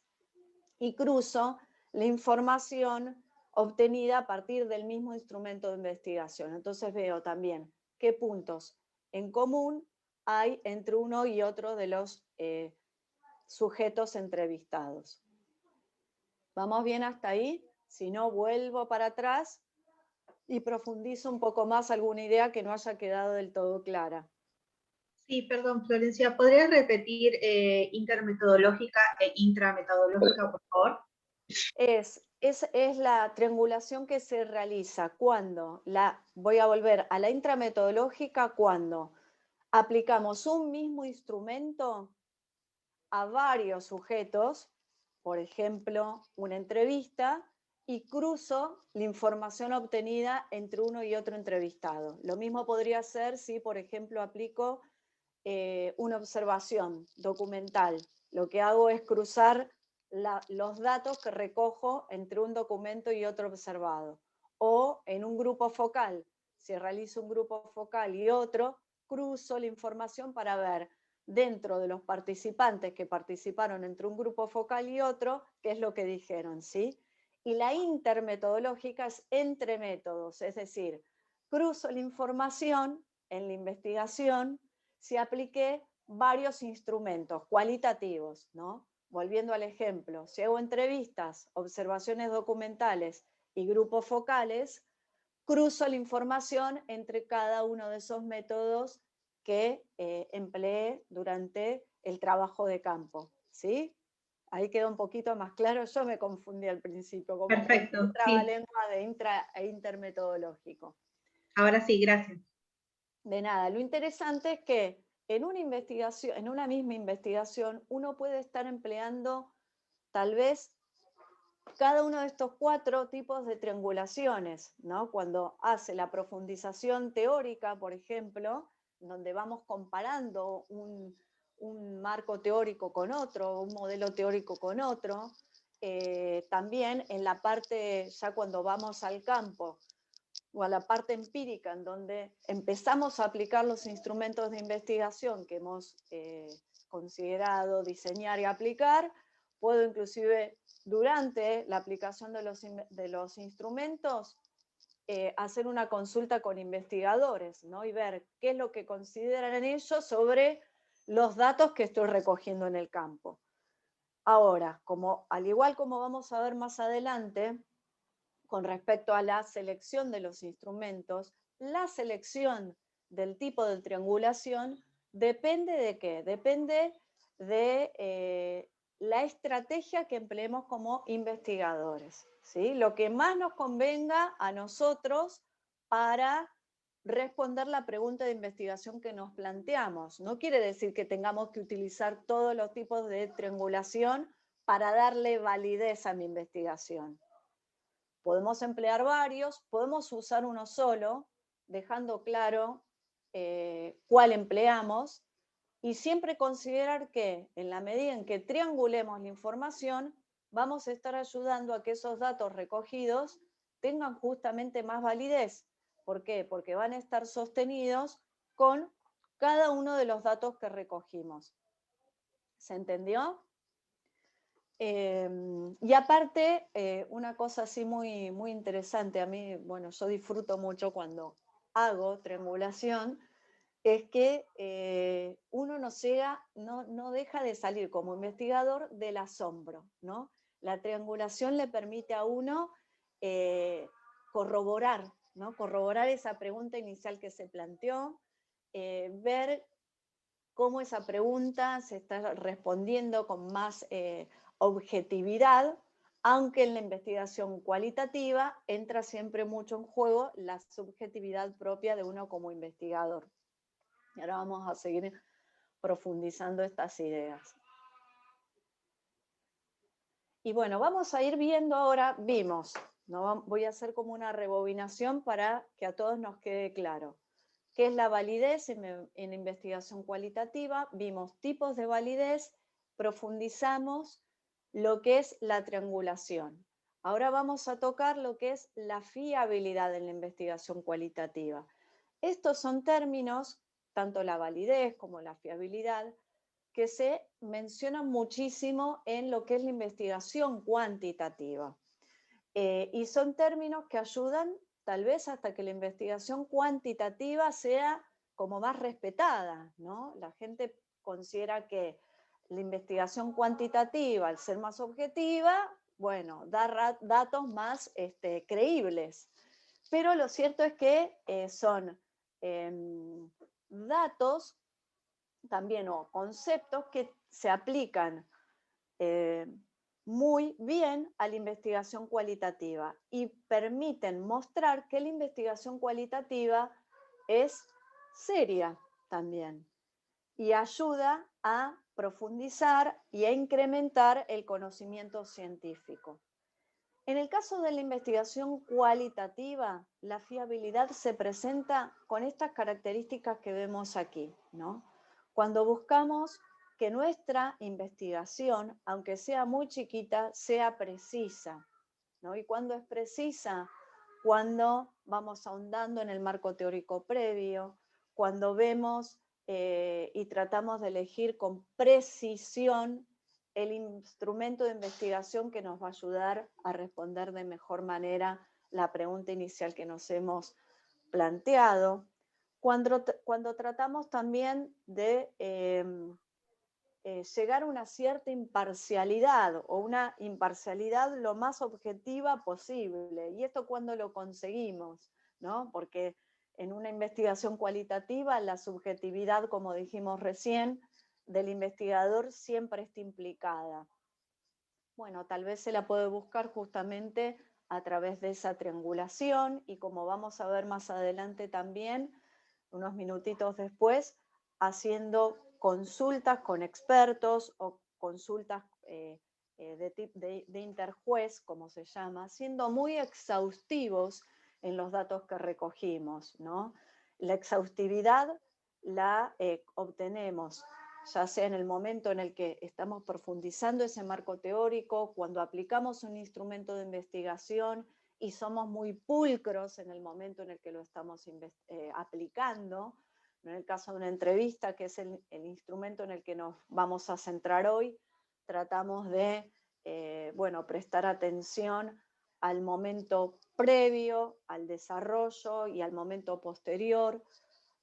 y cruzo la información obtenida a partir del mismo instrumento de investigación. Entonces veo también qué puntos en común hay entre uno y otro de los sujetos entrevistados. ¿Vamos bien hasta ahí? Si no, vuelvo para atrás y profundizo un poco más alguna idea que no haya quedado del todo clara. Sí, perdón, Florencia, ¿podrías repetir intermetodológica e intrametodológica, por favor? Es la triangulación que se realiza cuando, voy a volver a la intrametodológica, cuando aplicamos un mismo instrumento a varios sujetos, por ejemplo, una entrevista, y cruzo la información obtenida entre uno y otro entrevistado. Lo mismo podría ser si, por ejemplo, aplico una observación documental. Lo que hago es cruzar los datos que recojo entre un documento y otro observado. O en un grupo focal, si realizo un grupo focal y otro, cruzo la información para ver dentro de los participantes que participaron entre un grupo focal y otro, qué es lo que dijeron, ¿sí? Y la intermetodológica es entre métodos, es decir, cruzo la información en la investigación si apliqué varios instrumentos cualitativos, ¿no? Volviendo al ejemplo, si hago entrevistas, observaciones documentales y grupos focales, cruzo la información entre cada uno de esos métodos que empleé durante el trabajo de campo, ¿sí? Ahí quedó un poquito más claro, yo me confundí al principio, como perfecto, trabalengua de intra e intermetodológico. Ahora sí, gracias. De nada, lo interesante es que en una investigación, en una misma investigación, uno puede estar empleando tal vez cada uno de estos 4 tipos de triangulaciones, ¿no? Cuando hace la profundización teórica, por ejemplo, donde vamos comparando un marco teórico con otro, un modelo teórico con otro, también en la parte, ya cuando vamos al campo, o a la parte empírica, en donde empezamos a aplicar los instrumentos de investigación que hemos considerado diseñar y aplicar, puedo inclusive durante la aplicación de los instrumentos hacer una consulta con investigadores, ¿no? Y ver qué es lo que consideran ellos sobre los datos que estoy recogiendo en el campo. Ahora, al igual como vamos a ver más adelante, con respecto a la selección de los instrumentos, la selección del tipo de triangulación depende de qué? Depende de la estrategia que empleemos como investigadores, ¿sí? Lo que más nos convenga a nosotros para responder la pregunta de investigación que nos planteamos. No quiere decir que tengamos que utilizar todos los tipos de triangulación para darle validez a mi investigación. Podemos emplear varios, podemos usar uno solo, dejando claro cuál empleamos, y siempre considerar que en la medida en que triangulemos la información, vamos a estar ayudando a que esos datos recogidos tengan justamente más validez. ¿Por qué? Porque van a estar sostenidos con cada uno de los datos que recogimos. ¿Se entendió? Y aparte, una cosa así muy, muy interesante, a mí, bueno, yo disfruto mucho cuando hago triangulación, es que uno no deja de salir como investigador del asombro, ¿no? La triangulación le permite a uno corroborar, ¿no? Corroborar esa pregunta inicial que se planteó, ver cómo esa pregunta se está respondiendo con más objetividad, aunque en la investigación cualitativa entra siempre mucho en juego la subjetividad propia de uno como investigador. Y ahora vamos a seguir profundizando estas ideas. Y bueno, vamos a ir viendo ahora, ¿no? Voy a hacer como una rebobinación para que a todos nos quede claro. ¿Qué es la validez en investigación cualitativa? Vimos tipos de validez, profundizamos lo que es la triangulación. Ahora vamos a tocar lo que es la fiabilidad en la investigación cualitativa. Estos son términos, tanto la validez como la fiabilidad, que se mencionan muchísimo en lo que es la investigación cuantitativa. Y son términos que ayudan tal vez hasta que la investigación cuantitativa sea como más respetada, ¿no? La gente considera que la investigación cuantitativa, al ser más objetiva, bueno, da datos más creíbles. Pero lo cierto es que son datos también o conceptos que se aplican muy bien a la investigación cualitativa y permiten mostrar que la investigación cualitativa es seria también y ayuda a profundizar y a incrementar el conocimiento científico. En el caso de la investigación cualitativa, la fiabilidad se presenta con estas características que vemos aquí, ¿no? Cuando buscamos que nuestra investigación, aunque sea muy chiquita, sea precisa, ¿no? ¿Y cuándo es precisa? Cuando vamos ahondando en el marco teórico previo, cuando vemos y tratamos de elegir con precisión el instrumento de investigación que nos va a ayudar a responder de mejor manera la pregunta inicial que nos hemos planteado. Cuando tratamos también de llegar a una cierta imparcialidad o una imparcialidad lo más objetiva posible. ¿Y esto cuándo lo conseguimos? ¿No? Porque en una investigación cualitativa la subjetividad, como dijimos recién, del investigador siempre está implicada. Bueno, tal vez se la puede buscar justamente a través de esa triangulación y como vamos a ver más adelante también, unos minutitos después, haciendo consultas con expertos o consultas de interjuez, como se llama, siendo muy exhaustivos en los datos que recogimos, ¿no? La exhaustividad la obtenemos ya sea en el momento en el que estamos profundizando ese marco teórico, cuando aplicamos un instrumento de investigación y somos muy pulcros en el momento en el que lo estamos aplicando. En el caso de una entrevista, que es el instrumento en el que nos vamos a centrar hoy, tratamos de prestar atención al momento previo, al desarrollo y al momento posterior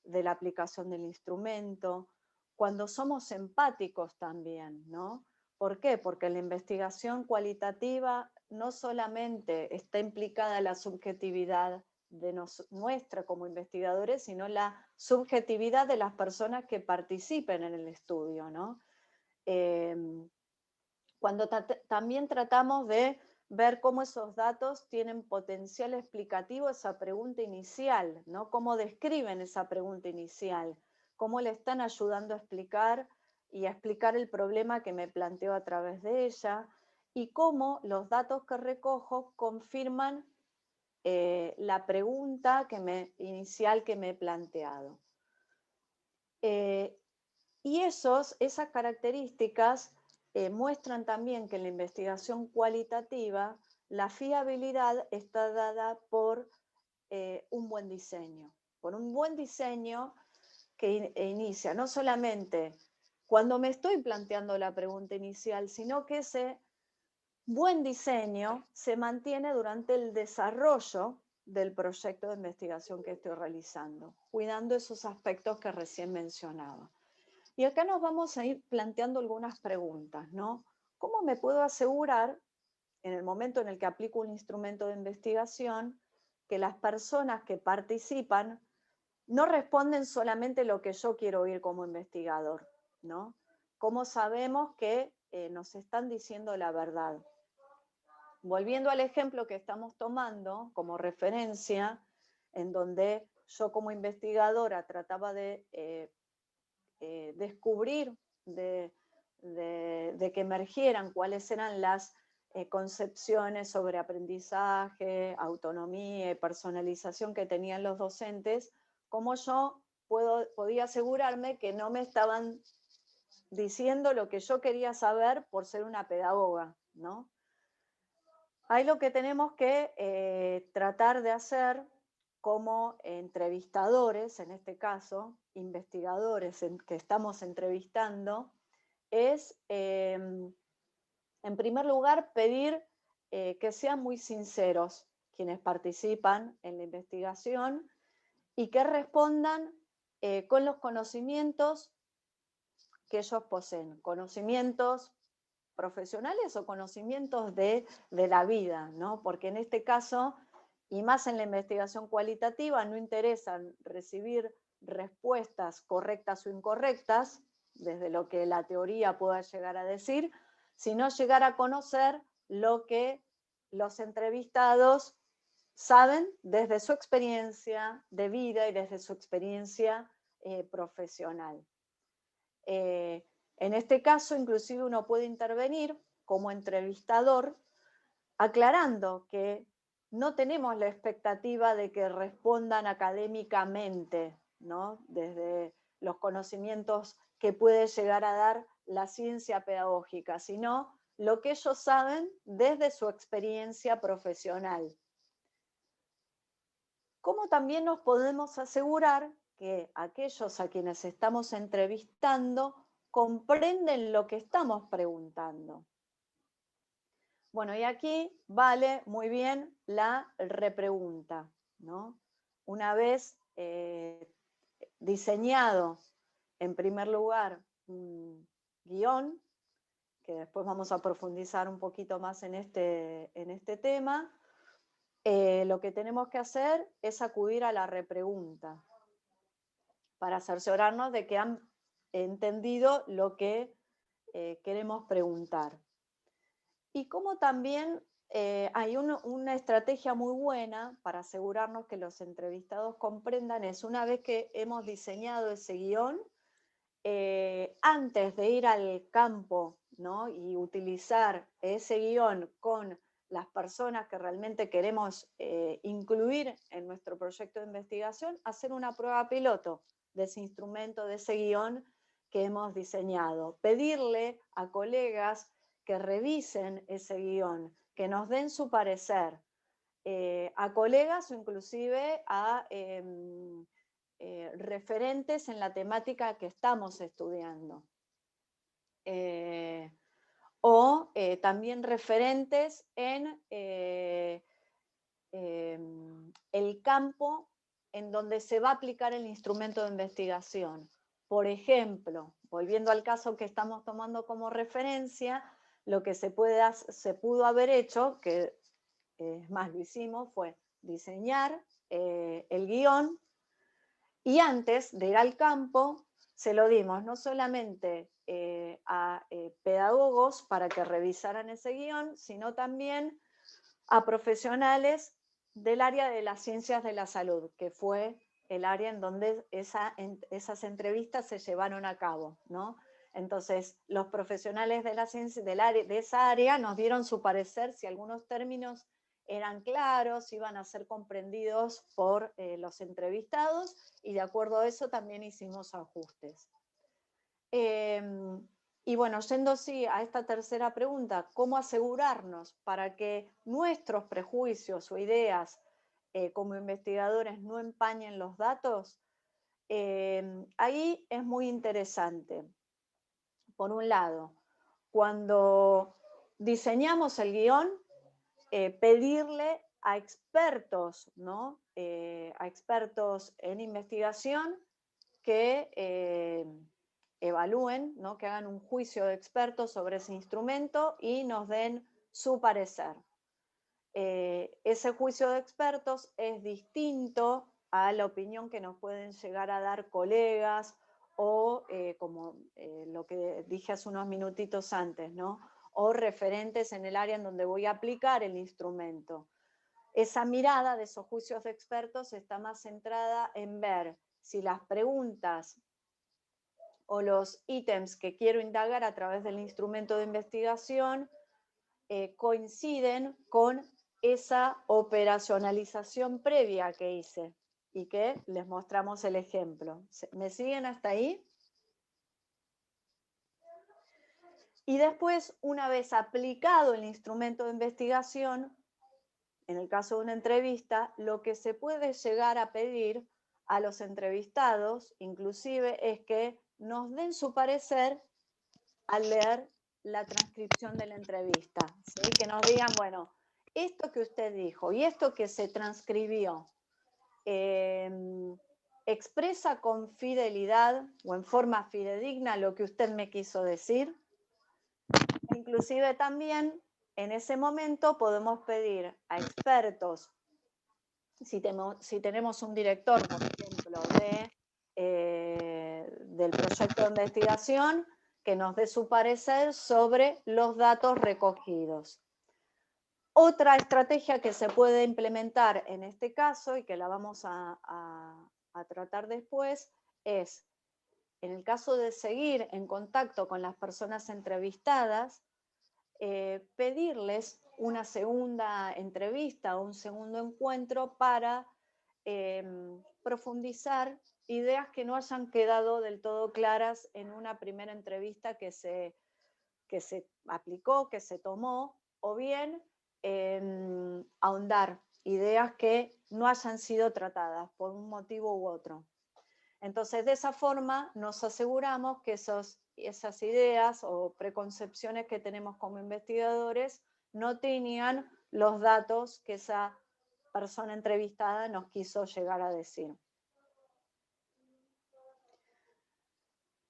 de la aplicación del instrumento. Cuando somos empáticos también, ¿no? ¿Por qué? Porque en la investigación cualitativa no solamente está implicada la subjetividad nuestra como investigadores, sino la subjetividad de las personas que participen en el estudio, ¿no? Cuando también tratamos de ver cómo esos datos tienen potencial explicativo a esa pregunta inicial, ¿no? Cómo describen esa pregunta inicial, cómo le están ayudando a explicar y a explicar el problema que me planteo a través de ella, y cómo los datos que recojo confirman la pregunta inicial que me he planteado. Y esas características muestran también que en la investigación cualitativa la fiabilidad está dada por un buen diseño. Por un buen diseño que inicia no solamente cuando me estoy planteando la pregunta inicial, sino que ese buen diseño se mantiene durante el desarrollo del proyecto de investigación que estoy realizando, cuidando esos aspectos que recién mencionaba. Y acá nos vamos a ir planteando algunas preguntas, ¿no? ¿Cómo me puedo asegurar, en el momento en el que aplico un instrumento de investigación, que las personas que participan no responden solamente lo que yo quiero oír como investigador, ¿no? ¿Cómo sabemos que nos están diciendo la verdad? Volviendo al ejemplo que estamos tomando como referencia, en donde yo como investigadora trataba de descubrir, de que emergieran cuáles eran las concepciones sobre aprendizaje, autonomía y personalización que tenían los docentes, cómo yo podía asegurarme que no me estaban diciendo lo que yo quería saber por ser una pedagoga, ¿no? Ahí lo que tenemos que tratar de hacer como entrevistadores, en este caso, investigadores que estamos entrevistando, es, en primer lugar, pedir que sean muy sinceros quienes participan en la investigación y que respondan con los conocimientos que ellos poseen, conocimientos profesionales o conocimientos de la vida, ¿no? Porque en este caso, y más en la investigación cualitativa, no interesan recibir respuestas correctas o incorrectas, desde lo que la teoría pueda llegar a decir, sino llegar a conocer lo que los entrevistados saben desde su experiencia de vida y desde su experiencia profesional. En este caso, inclusive uno puede intervenir como entrevistador, aclarando que no tenemos la expectativa de que respondan académicamente, ¿no? Desde los conocimientos que puede llegar a dar la ciencia pedagógica, sino lo que ellos saben desde su experiencia profesional. ¿Cómo también nos podemos asegurar que aquellos a quienes estamos entrevistando comprenden lo que estamos preguntando? Bueno, y aquí vale muy bien la repregunta, ¿no? Una vez diseñado, en primer lugar, un guión, que después vamos a profundizar un poquito más en este tema, lo que tenemos que hacer es acudir a la repregunta para cerciorarnos de que han entendido lo que queremos preguntar. Y como también hay una estrategia muy buena para asegurarnos que los entrevistados comprendan es, una vez que hemos diseñado ese guión, antes de ir al campo, ¿no? Y utilizar ese guión con las personas que realmente queremos incluir en nuestro proyecto de investigación, hacer una prueba piloto de ese instrumento, de ese guión que hemos diseñado. Pedirle a colegas que revisen ese guión, que nos den su parecer, a colegas o inclusive a referentes en la temática que estamos estudiando. También referentes en el campo en donde se va a aplicar el instrumento de investigación. Por ejemplo, volviendo al caso que estamos tomando como referencia, lo que se pudo haber hecho, que es más lo hicimos, fue diseñar el guión, y antes de ir al campo se lo dimos no solamente a pedagogos para que revisaran ese guión, sino también a profesionales del área de las ciencias de la salud, que fue el área en donde esas entrevistas se llevaron a cabo, ¿no? Entonces, los profesionales de la ciencia, de esa área nos dieron su parecer si algunos términos eran claros, iban a ser comprendidos por los entrevistados, y de acuerdo a eso también hicimos ajustes. Y bueno, yendo sí a esta tercera pregunta, ¿cómo asegurarnos para que nuestros prejuicios o ideas como investigadores no empañen los datos? Ahí es muy interesante. Por un lado, cuando diseñamos el guión, pedirle a expertos, ¿no? A expertos en investigación que evalúen, ¿no? Que hagan un juicio de expertos sobre ese instrumento y nos den su parecer. Ese juicio de expertos es distinto a la opinión que nos pueden llegar a dar colegas o, como lo que dije hace unos minutitos antes, ¿no? O referentes en el área en donde voy a aplicar el instrumento. Esa mirada de esos juicios de expertos está más centrada en ver si las preguntas o los ítems que quiero indagar a través del instrumento de investigación coinciden con esa operacionalización previa que hice y que les mostramos el ejemplo. ¿Me siguen hasta ahí? Y después, una vez aplicado el instrumento de investigación, en el caso de una entrevista, lo que se puede llegar a pedir a los entrevistados, inclusive, es que nos den su parecer al leer la transcripción de la entrevista, ¿sí? Que nos digan, bueno, esto que usted dijo y esto que se transcribió, ¿expresa con fidelidad o en forma fidedigna lo que usted me quiso decir? Inclusive también en ese momento podemos pedir a expertos, si tenemos un director, por ejemplo, del proyecto de investigación, que nos dé su parecer sobre los datos recogidos. Otra estrategia que se puede implementar en este caso, y que la vamos a tratar después, es, en el caso de seguir en contacto con las personas entrevistadas, pedirles una segunda entrevista o un segundo encuentro para profundizar ideas que no hayan quedado del todo claras en una primera entrevista que se aplicó, que se tomó, o bien ahondar ideas que no hayan sido tratadas por un motivo u otro. Entonces, de esa forma nos aseguramos que esas ideas o preconcepciones que tenemos como investigadores no tenían los datos que esa persona entrevistada nos quiso llegar a decir.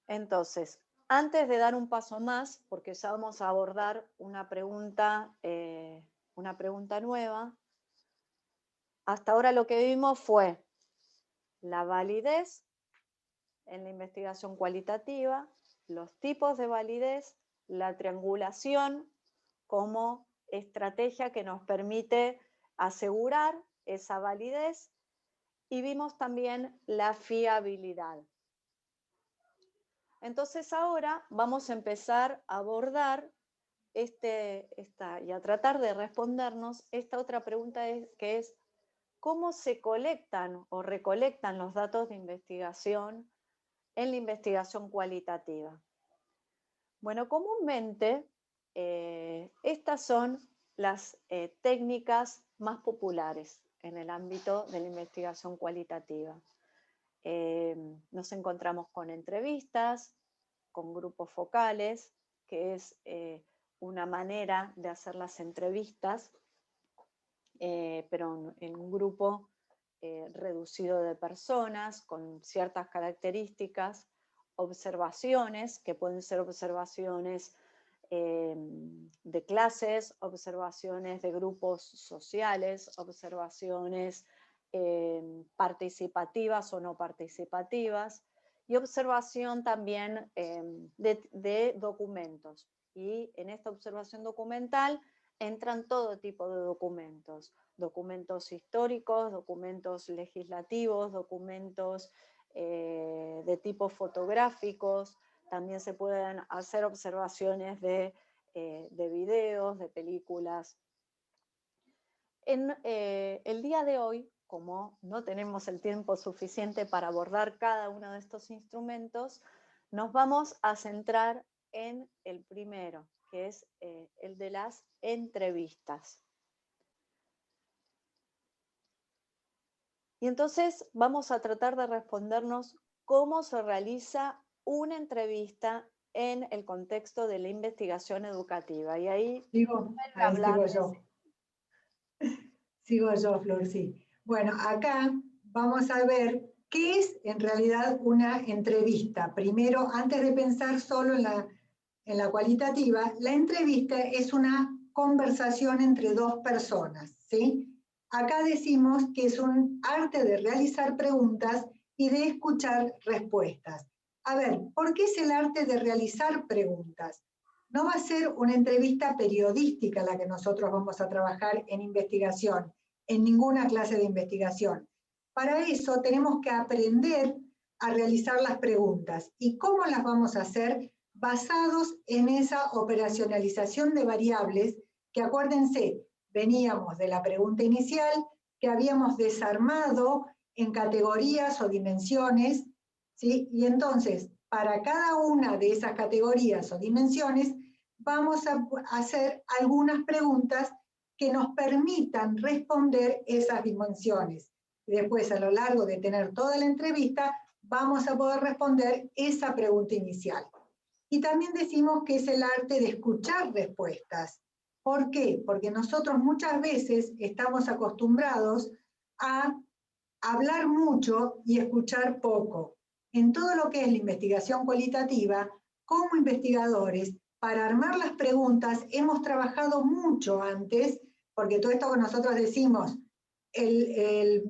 Entonces, antes de dar un paso más, porque ya vamos a abordar una pregunta nueva, hasta ahora lo que vimos fue la validez en la investigación cualitativa, los tipos de validez, la triangulación como estrategia que nos permite asegurar esa validez, y vimos también la fiabilidad. Entonces ahora vamos a empezar a abordar y a tratar de respondernos esta otra pregunta que es ¿cómo se colectan o recolectan los datos de investigación en la investigación cualitativa? Bueno, comúnmente estas son las técnicas más populares en el ámbito de la investigación cualitativa. Nos encontramos con entrevistas, con grupos focales, que es una manera de hacer las entrevistas, pero en un grupo reducido de personas con ciertas características, observaciones, que pueden ser observaciones de clases, observaciones de grupos sociales, observaciones participativas o no participativas, y observación también de documentos. Y en esta observación documental entran todo tipo de documentos, documentos históricos, documentos legislativos, documentos de tipo fotográficos, también se pueden hacer observaciones de videos, de películas. En el día de hoy, como no tenemos el tiempo suficiente para abordar cada uno de estos instrumentos, nos vamos a centrar en el primero, que es el de las entrevistas. Y entonces vamos a tratar de respondernos cómo se realiza una entrevista en el contexto de la investigación educativa. Y ahí Sigo yo. Sigo yo, Flor, sí. Bueno, acá vamos a ver qué es en realidad una entrevista. Primero, antes de pensar solo en la cualitativa, la entrevista es una conversación entre dos personas, ¿sí? Acá decimos que es un arte de realizar preguntas y de escuchar respuestas. A ver, ¿por qué es el arte de realizar preguntas? No va a ser una entrevista periodística la que nosotros vamos a trabajar en investigación, en ninguna clase de investigación. Para eso tenemos que aprender a realizar las preguntas. ¿Y cómo las vamos a hacer? Basados en esa operacionalización de variables que, acuérdense, veníamos de la pregunta inicial, que habíamos desarmado en categorías o dimensiones, ¿sí? Y entonces, para cada una de esas categorías o dimensiones, vamos a hacer algunas preguntas que nos permitan responder esas dimensiones. Y después, a lo largo de tener toda la entrevista, vamos a poder responder esa pregunta inicial. Y también decimos que es el arte de escuchar respuestas. ¿Por qué? Porque nosotros muchas veces estamos acostumbrados a hablar mucho y escuchar poco. En todo lo que es la investigación cualitativa, como investigadores, para armar las preguntas hemos trabajado mucho antes, porque todo esto que nosotros decimos, el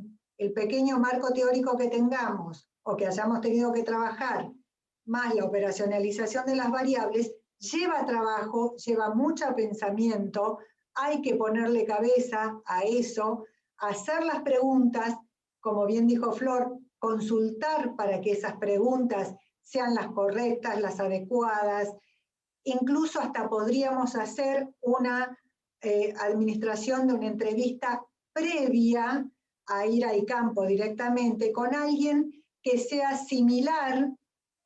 pequeño marco teórico que tengamos o que hayamos tenido que trabajar, más la operacionalización de las variables, lleva trabajo, lleva mucho pensamiento, hay que ponerle cabeza a eso, hacer las preguntas, como bien dijo Flor, consultar para que esas preguntas sean las correctas, las adecuadas. Incluso hasta podríamos hacer una administración de una entrevista previa a ir al campo directamente con alguien que sea similar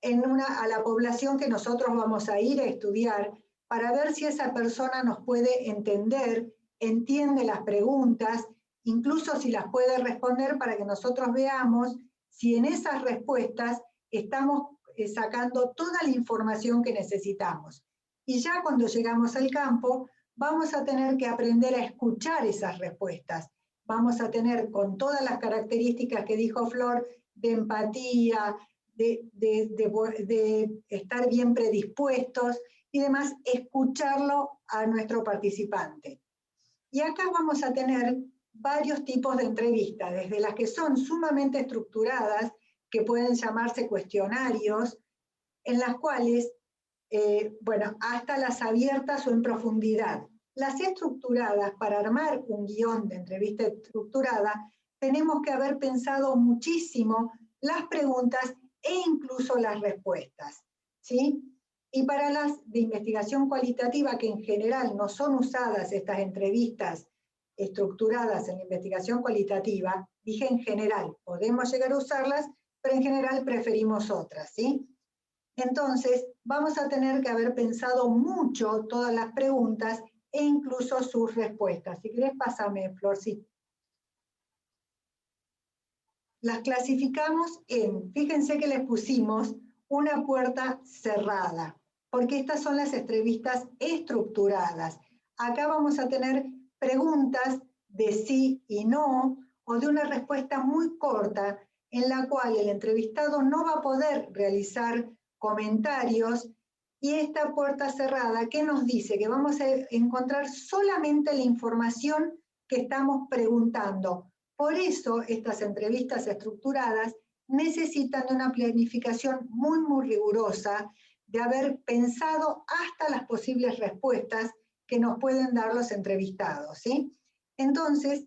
a la población que nosotros vamos a ir a estudiar, para ver si esa persona nos puede entender, entiende las preguntas, incluso si las puede responder, para que nosotros veamos si en esas respuestas estamos sacando toda la información que necesitamos. Y ya cuando llegamos al campo, vamos a tener que aprender a escuchar esas respuestas. Vamos a tener, con todas las características que dijo Flor, de empatía, de estar bien predispuestos y demás, escucharlo a nuestro participante. Y acá vamos a tener varios tipos de entrevistas, desde las que son sumamente estructuradas, que pueden llamarse cuestionarios, en las cuales, bueno, hasta las abiertas o en profundidad. Las estructuradas, para armar un guión de entrevista estructurada, tenemos que haber pensado muchísimo las preguntas e incluso las respuestas, ¿sí? Y para las de investigación cualitativa, que en general no son usadas estas entrevistas estructuradas en la investigación cualitativa, dije en general, podemos llegar a usarlas, pero en general preferimos otras, ¿sí? Entonces, vamos a tener que haber pensado mucho todas las preguntas e incluso sus respuestas. Si querés, pásame, Flor, sí. Las clasificamos en, fíjense que les pusimos una puerta cerrada, porque estas son las entrevistas estructuradas. Acá vamos a tener preguntas de sí y no, o de una respuesta muy corta, en la cual el entrevistado no va a poder realizar comentarios, y esta puerta cerrada, ¿qué nos dice? Que vamos a encontrar solamente la información que estamos preguntando, Por eso estas entrevistas estructuradas necesitan de una planificación muy, muy rigurosa, de haber pensado hasta las posibles respuestas que nos pueden dar los entrevistados, ¿sí? Entonces,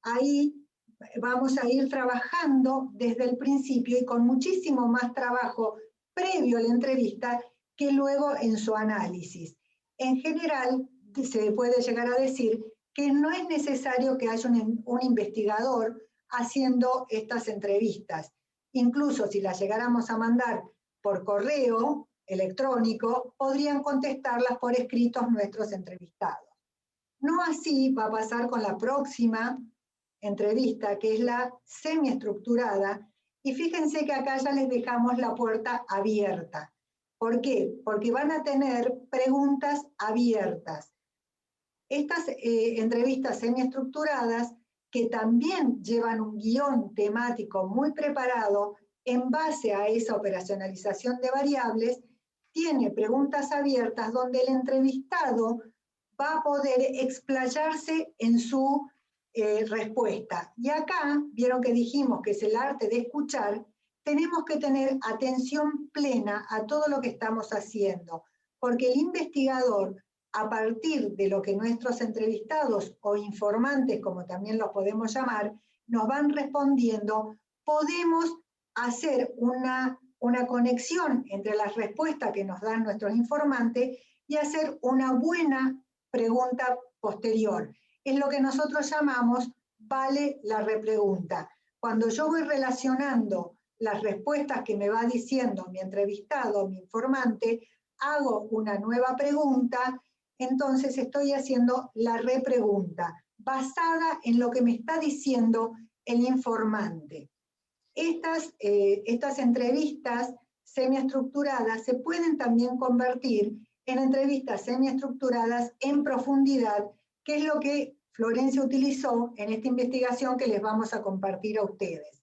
ahí vamos a ir trabajando desde el principio y con muchísimo más trabajo previo a la entrevista que luego en su análisis. En general, se puede llegar a decir que no es necesario que haya un investigador haciendo estas entrevistas. Incluso si las llegáramos a mandar por correo electrónico, podrían contestarlas por escritos nuestros entrevistados. No así va a pasar con la próxima entrevista, que es la semiestructurada, y fíjense que acá ya les dejamos la puerta abierta. ¿Por qué? Porque van a tener preguntas abiertas. Estas entrevistas semiestructuradas, que también llevan un guión temático muy preparado en base a esa operacionalización de variables, tiene preguntas abiertas donde el entrevistado va a poder explayarse en su respuesta. Y acá, vieron que dijimos que es el arte de escuchar, tenemos que tener atención plena a todo lo que estamos haciendo, porque el investigador, a partir de lo que nuestros entrevistados o informantes, como también los podemos llamar, nos van respondiendo, podemos hacer una conexión entre las respuestas que nos dan nuestros informantes y hacer una buena pregunta posterior. Es lo que nosotros llamamos vale la repregunta. Cuando yo voy relacionando las respuestas que me va diciendo mi entrevistado, mi informante, hago una nueva pregunta, entonces estoy haciendo la repregunta, basada en lo que me está diciendo el informante. Estas entrevistas semiestructuradas se pueden también convertir en entrevistas semiestructuradas en profundidad, que es lo que Florencia utilizó en esta investigación que les vamos a compartir a ustedes.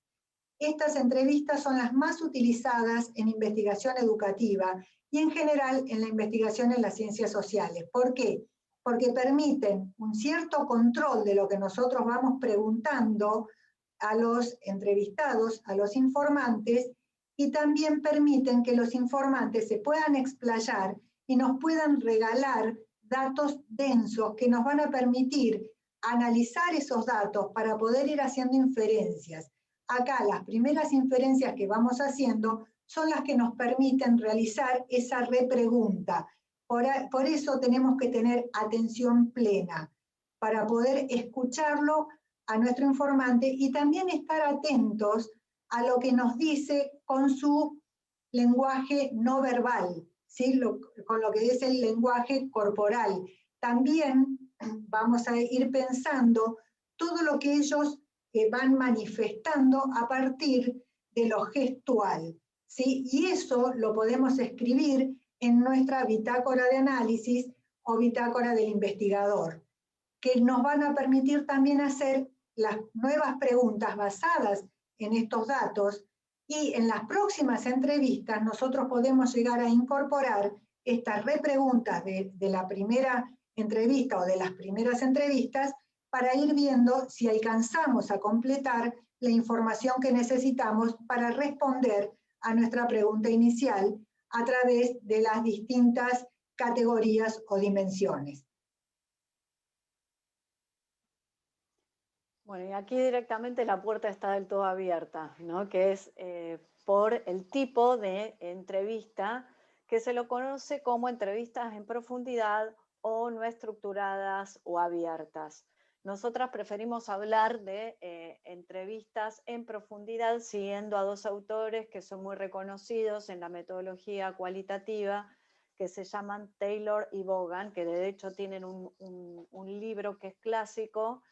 Estas entrevistas son las más utilizadas en investigación educativa y en general en la investigación en las ciencias sociales. ¿Por qué? Porque permiten un cierto control de lo que nosotros vamos preguntando a los entrevistados, a los informantes, y también permiten que los informantes se puedan explayar y nos puedan regalar datos densos que nos van a permitir analizar esos datos para poder ir haciendo inferencias. Acá las primeras inferencias que vamos haciendo son las que nos permiten realizar esa repregunta. Por eso tenemos que tener atención plena para poder escucharlo a nuestro informante y también estar atentos a lo que nos dice con su lenguaje no verbal, ¿sí? Con lo que es el lenguaje corporal. También vamos a ir pensando todo lo que ellos van manifestando a partir de lo gestual, ¿sí? Y eso lo podemos escribir en nuestra bitácora de análisis o bitácora del investigador, que nos van a permitir también hacer las nuevas preguntas basadas en estos datos, y en las próximas entrevistas nosotros podemos llegar a incorporar estas repreguntas de la primera entrevista o de las primeras entrevistas para ir viendo si alcanzamos a completar la información que necesitamos para responder a nuestra pregunta inicial a través de las distintas categorías o dimensiones. Bueno, y aquí directamente la puerta está del todo abierta, ¿no? Que es por el tipo de entrevista que se lo conoce como entrevistas en profundidad o no estructuradas o abiertas. Nosotras preferimos hablar de entrevistas en profundidad siguiendo a dos autores que son muy reconocidos en la metodología cualitativa, que se llaman Taylor y Vaughan, que de hecho tienen un libro que es clásico,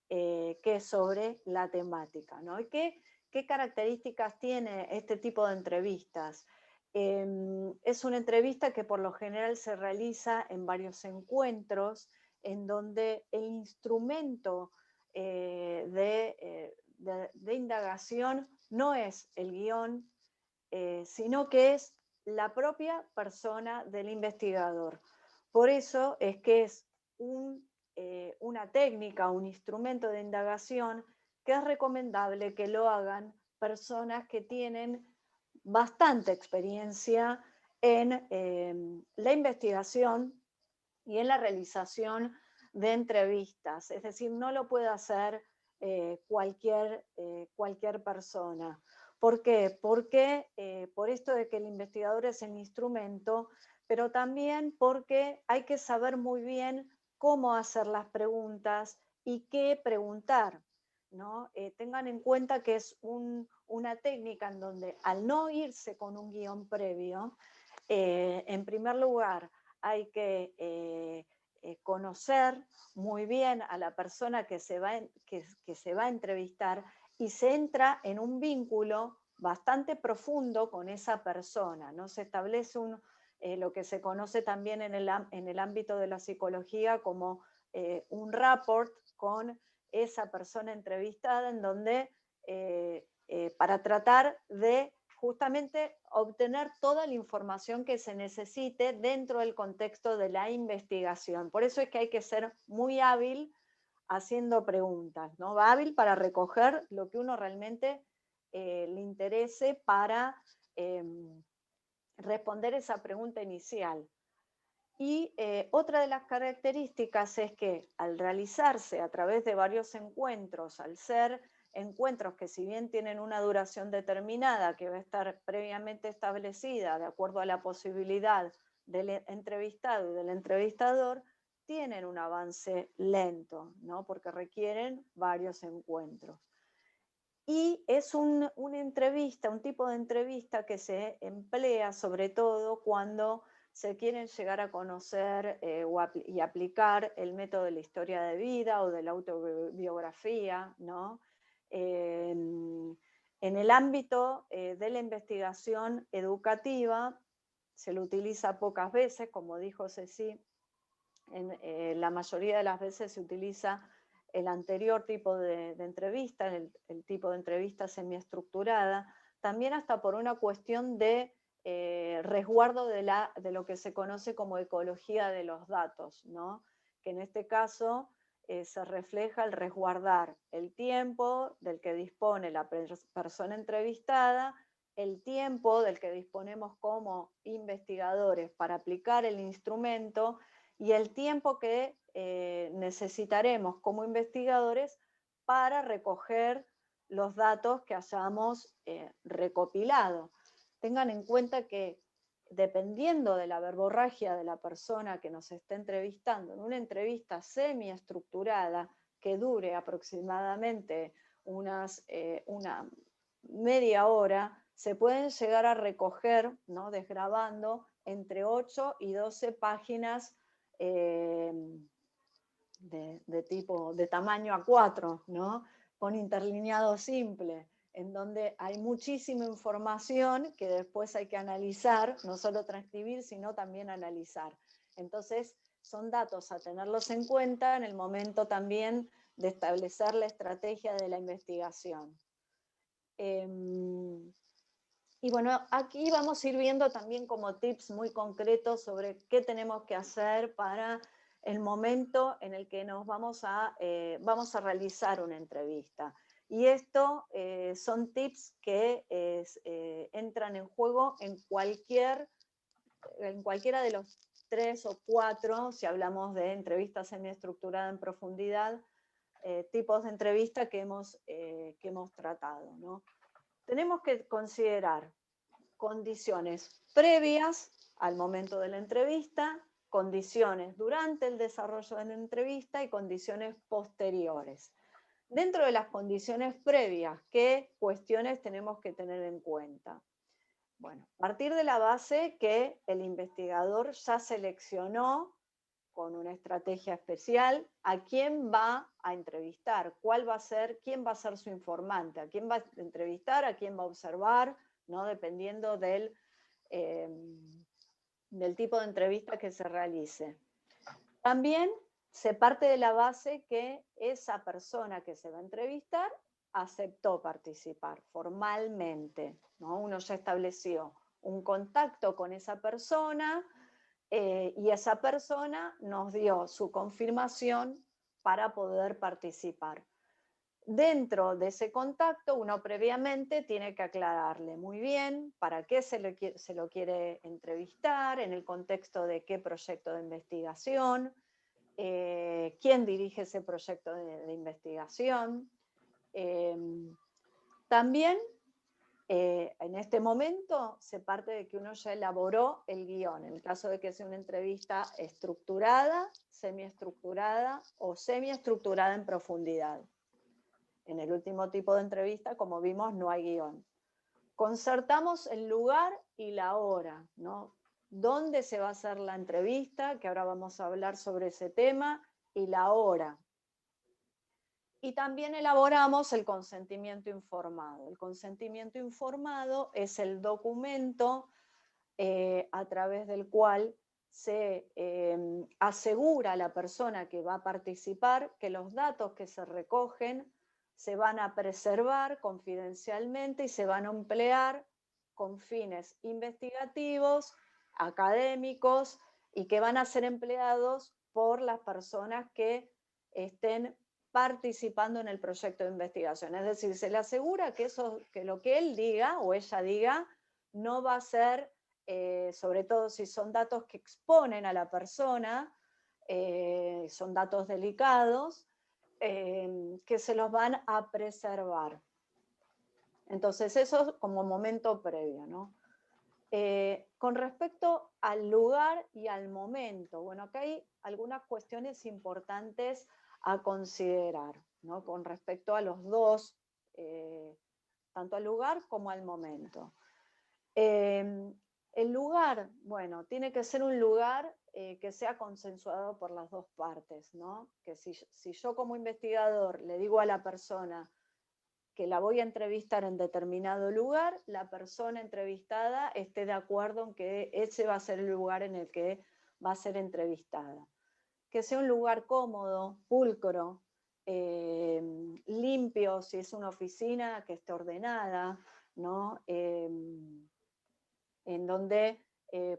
que es sobre la temática, ¿no? ¿Y qué características tiene este tipo de entrevistas? Es una entrevista que por lo general se realiza en varios encuentros, en donde el instrumento de indagación no es el guión, sino que es la propia persona del investigador. Por eso es que es una técnica, un instrumento de indagación que es recomendable que lo hagan personas que tienen bastante experiencia en la investigación y en la realización de entrevistas. Es decir, no lo puede hacer cualquier persona. ¿Por qué? Porque por esto de que el investigador es el instrumento, pero también porque hay que saber muy bien cómo hacer las preguntas y qué preguntar, ¿no? Tengan en cuenta que es una técnica en donde al no irse con un guión previo, en primer lugar hay que conocer muy bien a la persona que se va a entrevistar y se entra en un vínculo bastante profundo con esa persona, ¿no? Se establece lo que se conoce también en el ámbito de la psicología como un rapport con esa persona entrevistada, en donde para tratar de justamente obtener toda la información que se necesite dentro del contexto de la investigación. Por eso es que hay que ser muy hábil haciendo preguntas, ¿no? Hábil para recoger lo que uno realmente le interese para responder esa pregunta inicial. Y otra de las características es que al realizarse a través de varios encuentros, al ser encuentros que si bien tienen una duración determinada que va a estar previamente establecida de acuerdo a la posibilidad del entrevistado y del entrevistador, tienen un avance lento, ¿no? Porque requieren varios encuentros. Y es una entrevista, un tipo de entrevista que se emplea sobre todo cuando se quieren llegar a conocer y aplicar el método de la historia de vida o de la autobiografía, ¿no? En el ámbito de la investigación educativa se lo utiliza pocas veces, como dijo Ceci, la mayoría de las veces se utiliza el anterior tipo de entrevista, el tipo de entrevista semiestructurada, también hasta por una cuestión de resguardo de lo que se conoce como ecología de los datos, ¿no? Que en este caso se refleja el resguardar el tiempo del que dispone la persona entrevistada, el tiempo del que disponemos como investigadores para aplicar el instrumento y el tiempo que necesitaremos como investigadores para recoger los datos que hayamos recopilado. Tengan en cuenta que dependiendo de la verborragia de la persona que nos está entrevistando, en una entrevista semiestructurada que dure aproximadamente una media hora, se pueden llegar a recoger, ¿no? Desgrabando entre 8 y 12 páginas de tamaño A4, ¿no? Con interlineado simple, en donde hay muchísima información que después hay que analizar, no solo transcribir, sino también analizar. Entonces, son datos a tenerlos en cuenta en el momento también de establecer la estrategia de la investigación. Y bueno, aquí vamos a ir viendo también como tips muy concretos sobre qué tenemos que hacer para el momento en el que nos vamos a realizar una entrevista. Y esto son tips que entran en juego en cualquiera de los 3 o 4, si hablamos de entrevista semiestructurada en profundidad, tipos de entrevista que hemos tratado, ¿no? Tenemos que considerar condiciones previas al momento de la entrevista, condiciones durante el desarrollo de la entrevista y condiciones posteriores. Dentro de las condiciones previas, ¿qué cuestiones tenemos que tener en cuenta? Bueno, partir de la base que el investigador ya seleccionó con una estrategia especial a quién va a entrevistar, quién va a ser su informante, a quién va a entrevistar, a quién va a observar, ¿no? Dependiendo del tipo de entrevista que se realice. También se parte de la base que esa persona que se va a entrevistar aceptó participar formalmente, ¿no? Uno ya estableció un contacto con esa persona y esa persona nos dio su confirmación para poder participar. dentro de ese contacto uno previamente tiene que aclararle muy bien para qué se lo quiere entrevistar, en el contexto de qué proyecto de investigación, quién dirige ese proyecto de investigación. También en este momento se parte de que uno ya elaboró el guión, en el caso de que sea una entrevista estructurada, semiestructurada o semiestructurada en profundidad. En el último tipo de entrevista, como vimos, no hay guión. Concertamos el lugar y la hora, ¿no? ¿Dónde se va a hacer la entrevista? Que ahora vamos a hablar sobre ese tema, y la hora. Y también elaboramos el consentimiento informado. El consentimiento informado es el documento a través del cual se asegura a la persona que va a participar que los datos que se recogen se van a preservar confidencialmente y se van a emplear con fines investigativos, académicos, y que van a ser empleados por las personas que estén participando en el proyecto de investigación. Es decir, se le asegura que lo que él diga o ella diga no va a ser, sobre todo si son datos que exponen a la persona, son datos delicados, que se los van a preservar. Entonces eso como momento previo, ¿no? Con respecto al lugar y al momento, bueno, acá hay algunas cuestiones importantes a considerar, ¿no? Con respecto a los dos, tanto al lugar como al momento. El lugar, bueno, tiene que ser un lugar que sea consensuado por las dos partes, ¿no? Que si yo como investigador le digo a la persona que la voy a entrevistar en determinado lugar, la persona entrevistada esté de acuerdo en que ese va a ser el lugar en el que va a ser entrevistada. Que sea un lugar cómodo, pulcro, limpio, si es una oficina, que esté ordenada, ¿no? En donde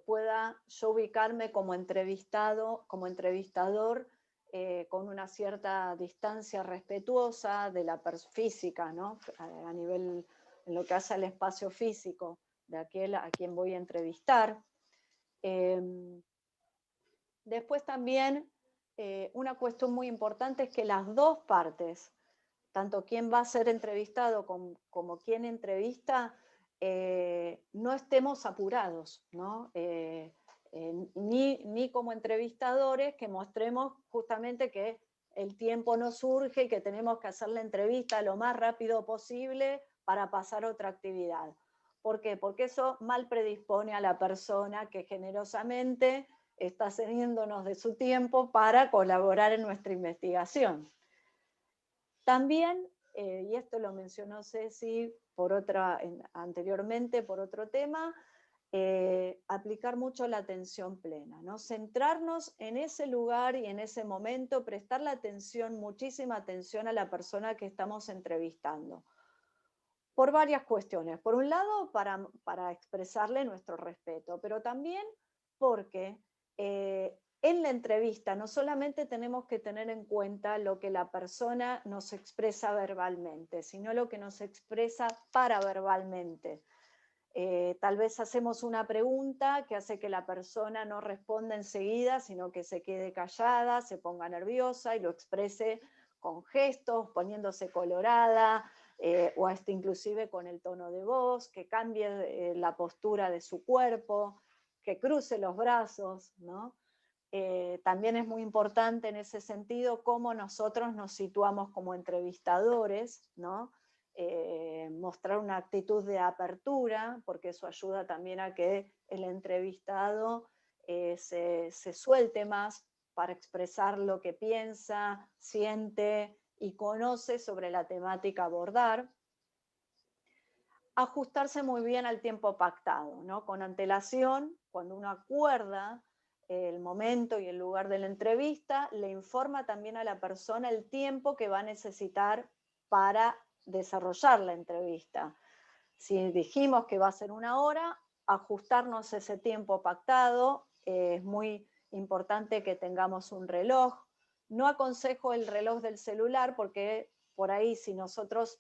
pueda yo ubicarme como entrevistado, como entrevistador, con una cierta distancia respetuosa de la física, ¿no? A nivel, en lo que hace al espacio físico de aquel a quien voy a entrevistar. Después también una cuestión muy importante es que las dos partes, tanto quien va a ser entrevistado como quien entrevista, no estemos apurados, ¿no? Ni como entrevistadores que mostremos justamente que el tiempo nos surge y que tenemos que hacer la entrevista lo más rápido posible para pasar a otra actividad. ¿Por qué? Porque eso mal predispone a la persona que generosamente está cediéndonos de su tiempo para colaborar en nuestra investigación. También, y esto lo mencionó Ceci anteriormente por otro tema, aplicar mucho la atención plena, ¿no? Centrarnos en ese lugar y en ese momento, prestar la atención, muchísima atención a la persona que estamos entrevistando. Por varias cuestiones. Por un lado, para expresarle nuestro respeto, pero también porque en la entrevista no solamente tenemos que tener en cuenta lo que la persona nos expresa verbalmente, sino lo que nos expresa paraverbalmente. Tal vez hacemos una pregunta que hace que la persona no responda enseguida, sino que se quede callada, se ponga nerviosa y lo exprese con gestos, poniéndose colorada, o hasta inclusive con el tono de voz, que cambie la postura de su cuerpo, que cruce los brazos, ¿no? También es muy importante en ese sentido cómo nosotros nos situamos como entrevistadores, ¿no? Mostrar una actitud de apertura, porque eso ayuda también a que el entrevistado se suelte más para expresar lo que piensa, siente y conoce sobre la temática a abordar. Ajustarse muy bien al tiempo pactado, ¿no? Con antelación, cuando uno acuerda el momento y el lugar de la entrevista, le informa también a la persona el tiempo que va a necesitar para desarrollar la entrevista. Si dijimos que va a ser 1 hora, ajustarnos ese tiempo pactado. Es muy importante que tengamos un reloj. No aconsejo el reloj del celular porque por ahí si nosotros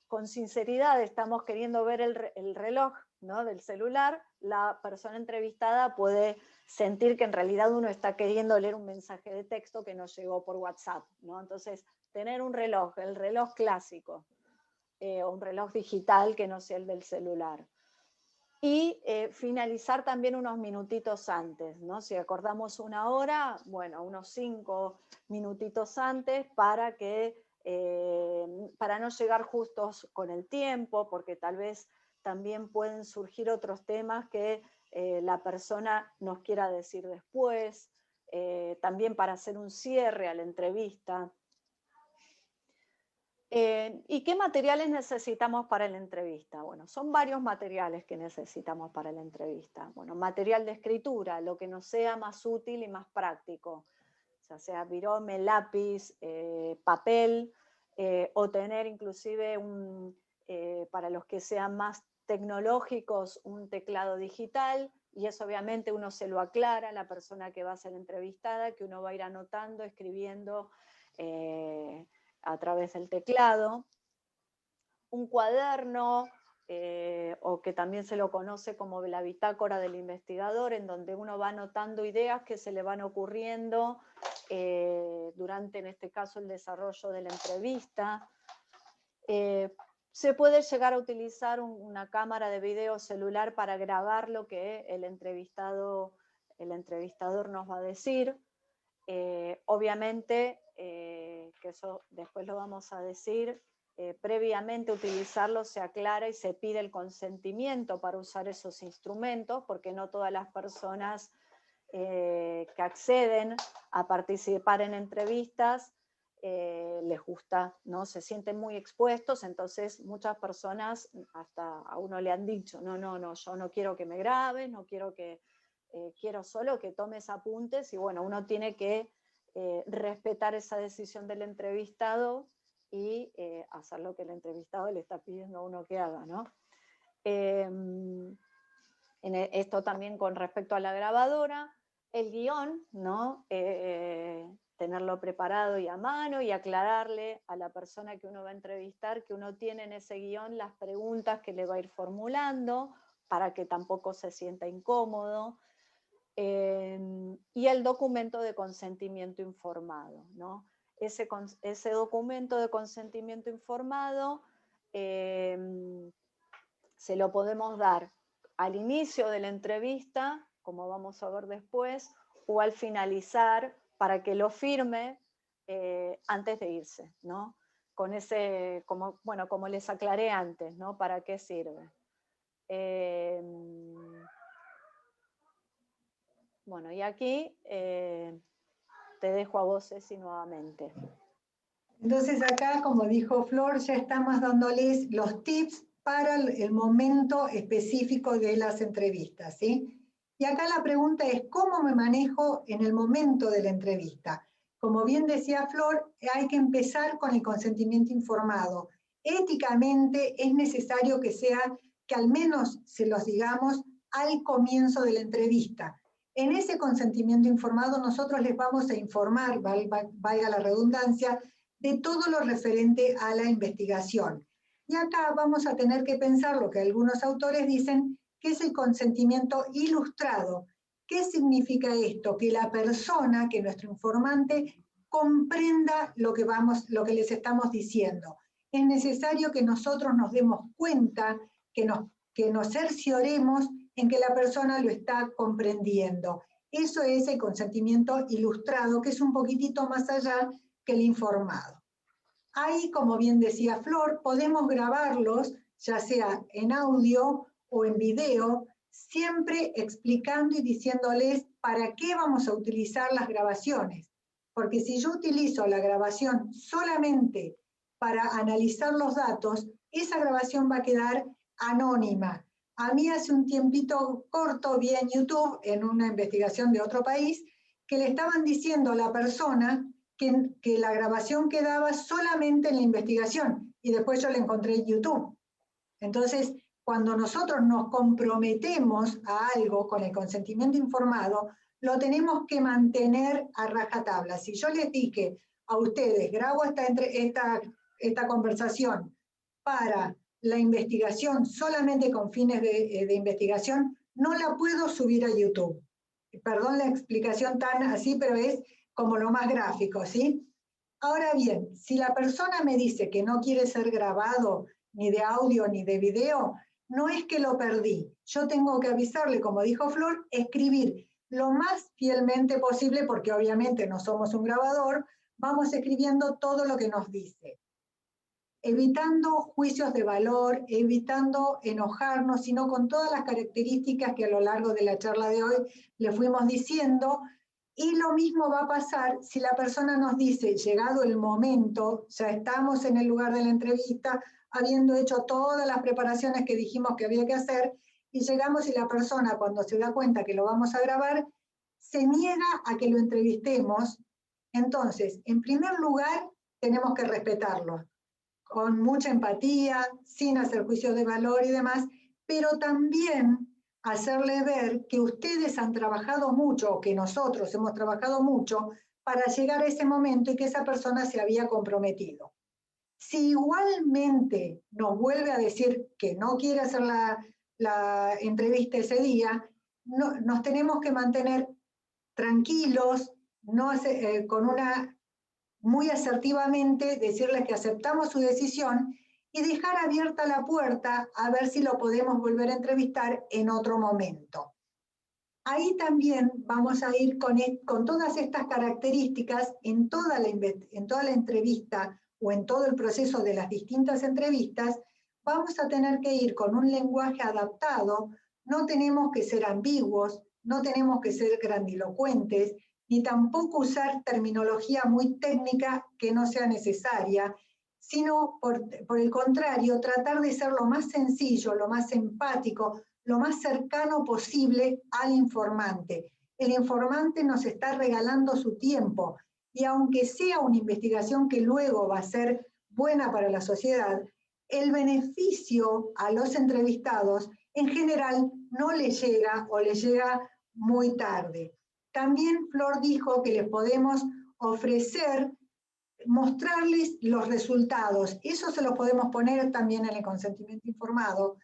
con sinceridad estamos queriendo ver el reloj, ¿no?, del celular, la persona entrevistada puede sentir que en realidad uno está queriendo leer un mensaje de texto que nos llegó por WhatsApp, ¿no? Entonces, tener un reloj, el reloj clásico, o un reloj digital que no sea el del celular. Y finalizar también unos minutitos antes, ¿no? Si acordamos una hora, bueno, unos 5 minutitos antes para no llegar justos con el tiempo, porque tal vez también pueden surgir otros temas que la persona nos quiera decir después, también para hacer un cierre a la entrevista. ¿Y qué materiales necesitamos para la entrevista? Bueno, son varios materiales que necesitamos para la entrevista. Bueno, material de escritura, lo que nos sea más útil y más práctico, ya sea virome, lápiz, papel, o tener inclusive para los que sean más tecnológicos, un teclado digital, y eso obviamente uno se lo aclara a la persona que va a ser entrevistada, que uno va a ir anotando, escribiendo a través del teclado. Un cuaderno, o que también se lo conoce como la bitácora del investigador, en donde uno va anotando ideas que se le van ocurriendo durante, en este caso, el desarrollo de la entrevista. Se puede llegar a utilizar una cámara de video celular para grabar lo que el entrevistador nos va a decir. Obviamente, que eso después lo vamos a decir, previamente utilizarlo se aclara y se pide el consentimiento para usar esos instrumentos, porque no todas las personas que acceden a participar en entrevistas les gusta, ¿no? Se sienten muy expuestos, entonces muchas personas hasta a uno le han dicho, no, yo no quiero que me grabes, no quiero que, quiero solo que tomes apuntes, y bueno, uno tiene que respetar esa decisión del entrevistado y hacer lo que el entrevistado le está pidiendo a uno que haga, ¿no? Esto también con respecto a la grabadora, el guión, ¿no? Tenerlo preparado y a mano y aclararle a la persona que uno va a entrevistar que uno tiene en ese guión las preguntas que le va a ir formulando para que tampoco se sienta incómodo. Y el documento de consentimiento informado, ¿no? Ese documento de consentimiento informado se lo podemos dar al inicio de la entrevista, como vamos a ver después, o al finalizar para que lo firme antes de irse, ¿no? Con ese, como les aclaré antes, ¿no? ¿Para qué sirve? Bueno, y aquí te dejo a vos, Ceci, nuevamente. Entonces acá, como dijo Flor, ya estamos dándoles los tips para el momento específico de las entrevistas, ¿sí? Y acá la pregunta es, ¿cómo me manejo en el momento de la entrevista? Como bien decía Flor, hay que empezar con el consentimiento informado. Éticamente es necesario que al menos se los digamos al comienzo de la entrevista. En ese consentimiento informado nosotros les vamos a informar, valga la redundancia, de todo lo referente a la investigación. Y acá vamos a tener que pensar lo que algunos autores dicen, que es el consentimiento ilustrado. ¿Qué significa esto? Que la persona, que nuestro informante, comprenda lo que les estamos diciendo. Es necesario que nosotros nos demos cuenta, que nos cercioremos en que la persona lo está comprendiendo. Eso es el consentimiento ilustrado, que es un poquitito más allá que el informado. Ahí, como bien decía Flor, podemos grabarlos, ya sea en audio o en video, siempre explicando y diciéndoles para qué vamos a utilizar las grabaciones. Porque si yo utilizo la grabación solamente para analizar los datos, esa grabación va a quedar anónima. A mí hace un tiempito corto vi en YouTube, en una investigación de otro país, que le estaban diciendo a la persona que la grabación quedaba solamente en la investigación, y después yo la encontré en YouTube. Entonces, cuando nosotros nos comprometemos a algo con el consentimiento informado, lo tenemos que mantener a rajatabla. Si yo les dije a ustedes, grabo esta esta conversación para la investigación, solamente con fines de investigación, no la puedo subir a YouTube. Perdón la explicación tan así, pero es como lo más gráfico, ¿sí? Ahora bien, si la persona me dice que no quiere ser grabado ni de audio ni de video, no es que lo perdí. Yo tengo que avisarle, como dijo Flor, escribir lo más fielmente posible, porque obviamente no somos un grabador, vamos escribiendo todo lo que nos dice. Evitando juicios de valor, evitando enojarnos, sino con todas las características que a lo largo de la charla de hoy le fuimos diciendo. Y lo mismo va a pasar si la persona nos dice, llegado el momento, ya estamos en el lugar de la entrevista, habiendo hecho todas las preparaciones que dijimos que había que hacer, y llegamos y la persona, cuando se da cuenta que lo vamos a grabar, se niega a que lo entrevistemos. Entonces, en primer lugar, tenemos que respetarlo, con mucha empatía, sin hacer juicios de valor y demás, pero también hacerle ver que ustedes han trabajado mucho, o que nosotros hemos trabajado mucho, para llegar a ese momento y que esa persona se había comprometido. Si igualmente nos vuelve a decir que no quiere hacer la entrevista ese día, nos tenemos que mantener tranquilos, con una muy asertivamente decirles que aceptamos su decisión y dejar abierta la puerta a ver si lo podemos volver a entrevistar en otro momento. Ahí también vamos a ir con todas estas características en toda la entrevista o en todo el proceso de las distintas entrevistas, vamos a tener que ir con un lenguaje adaptado, no tenemos que ser ambiguos, no tenemos que ser grandilocuentes, ni tampoco usar terminología muy técnica que no sea necesaria, sino por el contrario, tratar de ser lo más sencillo, lo más empático, lo más cercano posible al informante. El informante nos está regalando su tiempo, y aunque sea una investigación que luego va a ser buena para la sociedad, el beneficio a los entrevistados en general no les llega o les llega muy tarde. También Flor dijo que les podemos ofrecer, mostrarles los resultados. Eso se los podemos poner también en el consentimiento informado,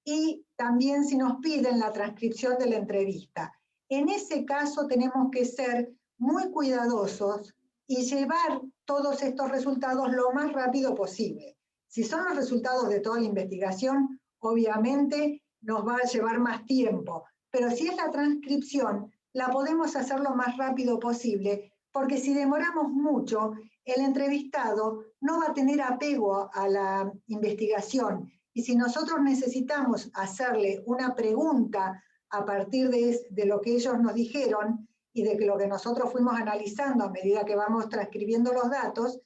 y también si nos piden la transcripción de la entrevista. En ese caso tenemos que ser muy cuidadosos y llevar todos estos resultados lo más rápido posible. Si son los resultados de toda la investigación, obviamente nos va a llevar más tiempo, pero si es la transcripción, la podemos hacer lo más rápido posible, porque si demoramos mucho, el entrevistado no va a tener apego a la investigación. Y si nosotros necesitamos hacerle una pregunta a partir de lo que ellos nos dijeron y de lo que nosotros fuimos analizando a medida que vamos transcribiendo los datos,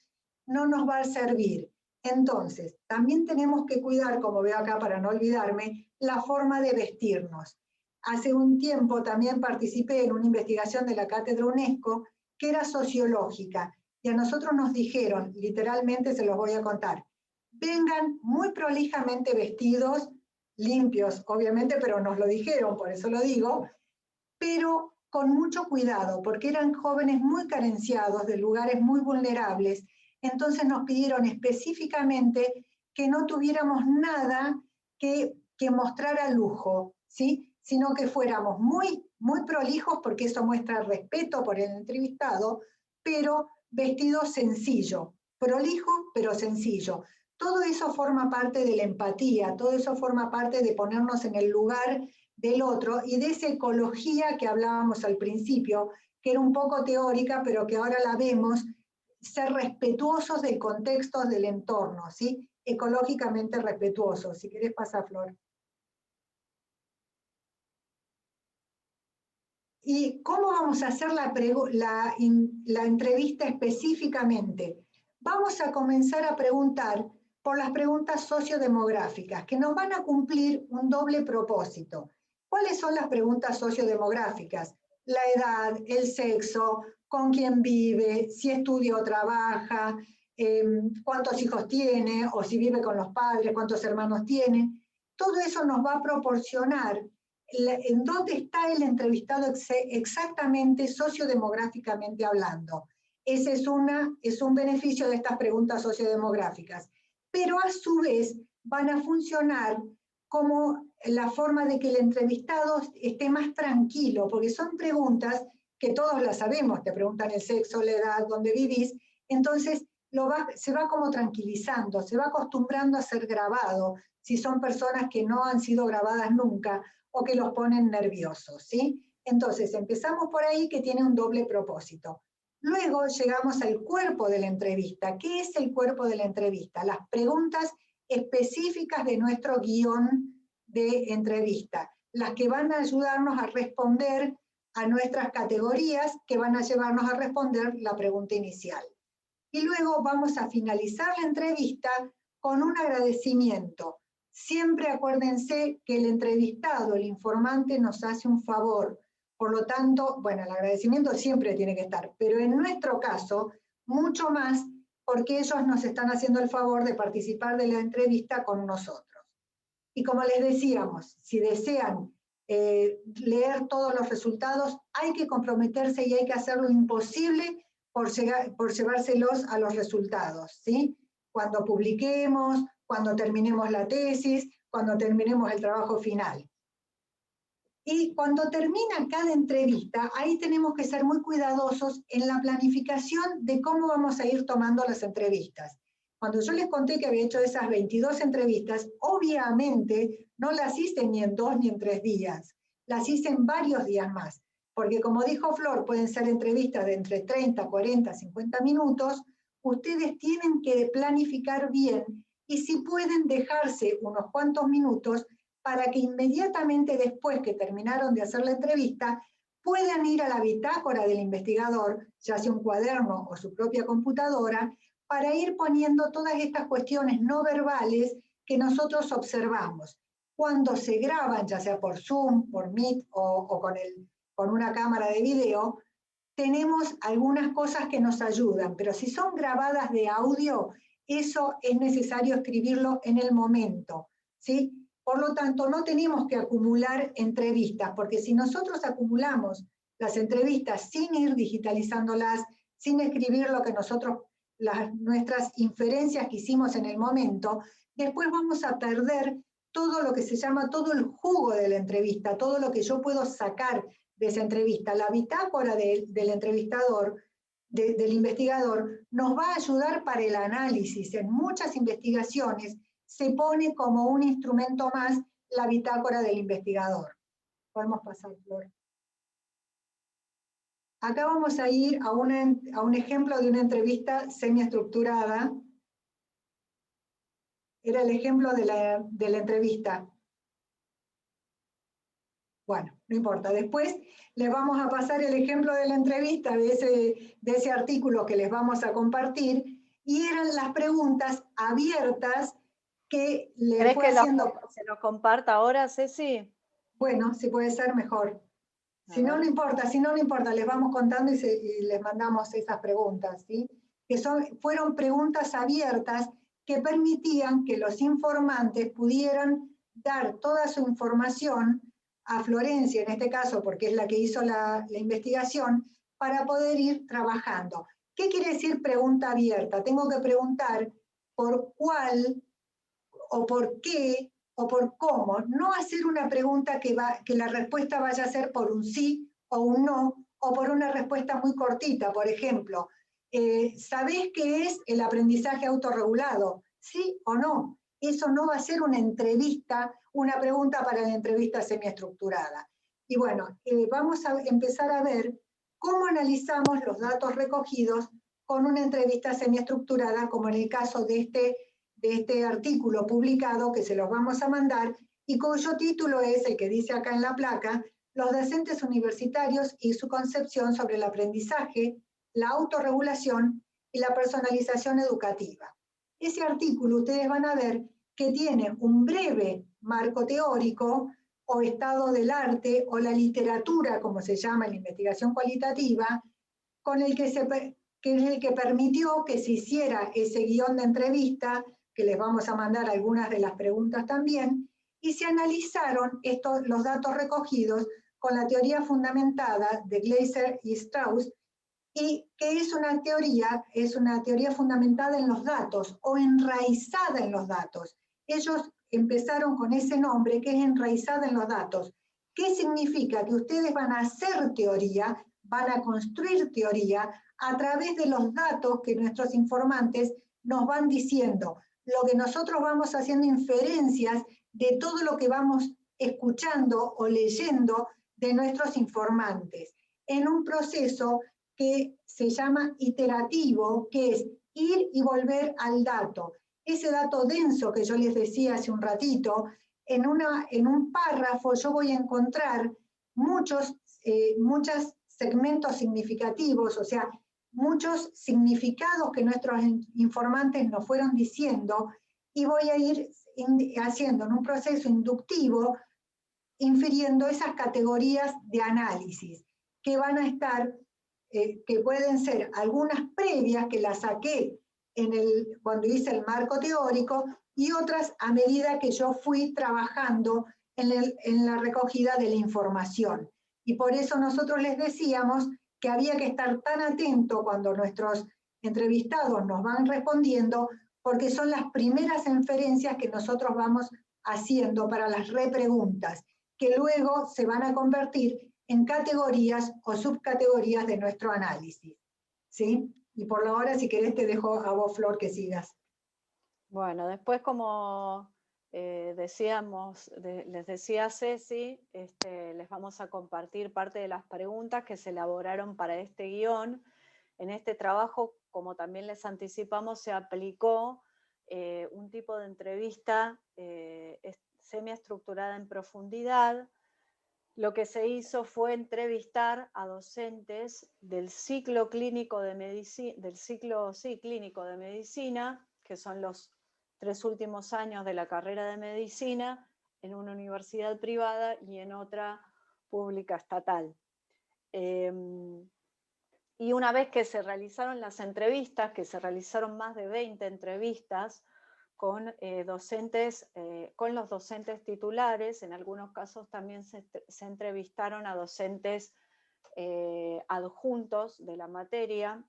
no nos va a servir. Entonces, también tenemos que cuidar, como veo acá para no olvidarme, la forma de vestirnos. Hace un tiempo también participé en una investigación de la Cátedra UNESCO que era sociológica, y a nosotros nos dijeron, literalmente se los voy a contar, vengan muy prolijamente vestidos, limpios obviamente, pero nos lo dijeron, por eso lo digo, pero con mucho cuidado, porque eran jóvenes muy carenciados de lugares muy vulnerables. Entonces nos pidieron específicamente que no tuviéramos nada que mostrara lujo, ¿sí? Sino que fuéramos muy, muy prolijos, porque eso muestra respeto por el entrevistado, pero vestido sencillo, prolijo pero sencillo. Todo eso forma parte de la empatía, todo eso forma parte de ponernos en el lugar del otro y de esa ecología que hablábamos al principio, que era un poco teórica, pero que ahora la vemos, ser respetuosos del contexto, del entorno, ¿sí? Ecológicamente respetuosos. Si querés pasar, Flor. ¿Y cómo vamos a hacer la entrevista específicamente? Vamos a comenzar a preguntar por las preguntas sociodemográficas, que nos van a cumplir un doble propósito. ¿Cuáles son las preguntas sociodemográficas? La edad, el sexo, con quién vive, si estudia o trabaja, cuántos hijos tiene, o si vive con los padres, cuántos hermanos tiene. Todo eso nos va a proporcionar en dónde está el entrevistado exactamente sociodemográficamente hablando. Ese es un beneficio de estas preguntas sociodemográficas. Pero a su vez van a funcionar como la forma de que el entrevistado esté más tranquilo, porque son preguntas que todos las sabemos, te preguntan el sexo, la edad, dónde vivís, entonces se va como tranquilizando, se va acostumbrando a ser grabado, si son personas que no han sido grabadas nunca o que los ponen nerviosos, ¿sí? Entonces empezamos por ahí, que tiene un doble propósito. Luego llegamos al cuerpo de la entrevista. ¿Qué es el cuerpo de la entrevista? Las preguntas específicas de nuestro guión de entrevista, las que van a ayudarnos a responder a nuestras categorías, que van a llevarnos a responder la pregunta inicial. Y luego vamos a finalizar la entrevista con un agradecimiento. Siempre acuérdense que el entrevistado, el informante, nos hace un favor. Por lo tanto, bueno, el agradecimiento siempre tiene que estar, pero en nuestro caso, mucho más, porque ellos nos están haciendo el favor de participar de la entrevista con nosotros. Y como les decíamos, si desean leer todos los resultados, hay que comprometerse y hay que hacer lo imposible por llevárselos a los resultados, ¿sí? Cuando publiquemos, cuando terminemos la tesis, cuando terminemos el trabajo final. Y cuando termina cada entrevista, ahí tenemos que ser muy cuidadosos en la planificación de cómo vamos a ir tomando las entrevistas. Cuando yo les conté que había hecho esas 22 entrevistas, obviamente no las hice ni en 2 ni en 3 días, las hice en varios días más, porque como dijo Flor, pueden ser entrevistas de entre 30, 40, 50 minutos, ustedes tienen que planificar bien y si pueden dejarse unos cuantos minutos para que inmediatamente después que terminaron de hacer la entrevista, puedan ir a la bitácora del investigador, ya sea un cuaderno o su propia computadora, para ir poniendo todas estas cuestiones no verbales que nosotros observamos. Cuando se graban, ya sea por Zoom, por Meet o con una cámara de video, tenemos algunas cosas que nos ayudan, pero si son grabadas de audio, eso es necesario escribirlo en el momento, ¿sí? Por lo tanto, no tenemos que acumular entrevistas, porque si nosotros acumulamos las entrevistas sin ir digitalizándolas, sin escribir lo que nuestras inferencias que hicimos en el momento, después vamos a perder todo lo que se llama todo el jugo de la entrevista, todo lo que yo puedo sacar de esa entrevista. La bitácora del entrevistador, del investigador, nos va a ayudar para el análisis. En muchas investigaciones se pone como un instrumento más la bitácora del investigador. Podemos pasar, Flor. Acá vamos a ir a un ejemplo de una entrevista semiestructurada. Era el ejemplo de la entrevista. Bueno, no importa. Después les vamos a pasar el ejemplo de la entrevista, de ese artículo que les vamos a compartir, y eran las preguntas abiertas que le fue haciendo. ¿Se lo comparta ahora, Ceci? Bueno, si puede ser mejor. Si no, no importa, les vamos contando y les mandamos esas preguntas, ¿sí? Que fueron preguntas abiertas que permitían que los informantes pudieran dar toda su información a Florencia, en este caso, porque es la que hizo la investigación, para poder ir trabajando. ¿Qué quiere decir pregunta abierta? Tengo que preguntar por cuál, o por qué, o por cómo. No hacer una pregunta que la respuesta vaya a ser por un sí o un no, o por una respuesta muy cortita. Por ejemplo, ¿sabés qué es el aprendizaje autorregulado? ¿Sí o no? Eso no va a ser una entrevista, una pregunta para la entrevista semiestructurada. Y bueno, vamos a empezar a ver cómo analizamos los datos recogidos con una entrevista semiestructurada, como en el caso de este artículo publicado que se los vamos a mandar y cuyo título es el que dice acá en la placa, los docentes universitarios y su concepción sobre el aprendizaje, la autorregulación y la personalización educativa. Ese artículo ustedes van a ver que tiene un breve marco teórico o estado del arte o la literatura, como se llama en la investigación cualitativa, con el que es el que permitió que se hiciera ese guión de entrevista, que les vamos a mandar algunas de las preguntas también, y se analizaron los datos recogidos con la teoría fundamentada de Gleiser y Strauss, y que es una teoría fundamentada en los datos o enraizada en los datos. Ellos empezaron con ese nombre, que es enraizada en los datos. ¿Qué significa? Que ustedes van a hacer teoría, van a construir teoría a través de los datos que nuestros informantes nos van diciendo. Lo que nosotros vamos haciendo inferencias de todo lo que vamos escuchando o leyendo de nuestros informantes, en un proceso que se llama iterativo, que es ir y volver al dato. Ese dato denso que yo les decía hace un ratito, en un párrafo yo voy a encontrar muchos segmentos significativos, o sea, muchos significados que nuestros informantes nos fueron diciendo, y voy a ir haciendo en un proceso inductivo, infiriendo esas categorías de análisis, que van a estar, que pueden ser algunas previas, que las saqué cuando hice el marco teórico, y otras a medida que yo fui trabajando en la recogida de la información. Y por eso nosotros les decíamos que había que estar tan atento cuando nuestros entrevistados nos van respondiendo, porque son las primeras inferencias que nosotros vamos haciendo para las repreguntas, que luego se van a convertir en categorías o subcategorías de nuestro análisis. ¿Sí? Y por ahora, si querés, te dejo a vos, Flor, que sigas. Bueno, después, como les decía Ceci, les vamos a compartir parte de las preguntas que se elaboraron para este guión. En este trabajo, como también les anticipamos, se aplicó un tipo de entrevista semiestructurada en profundidad. Lo que se hizo fue entrevistar a docentes del ciclo clínico de medicina, que son los 3 últimos años de la carrera de medicina, en una universidad privada y en otra pública estatal. Y una vez que se realizaron las entrevistas, que se realizaron más de 20 entrevistas con los docentes titulares, en algunos casos también se entrevistaron a docentes adjuntos de la materia,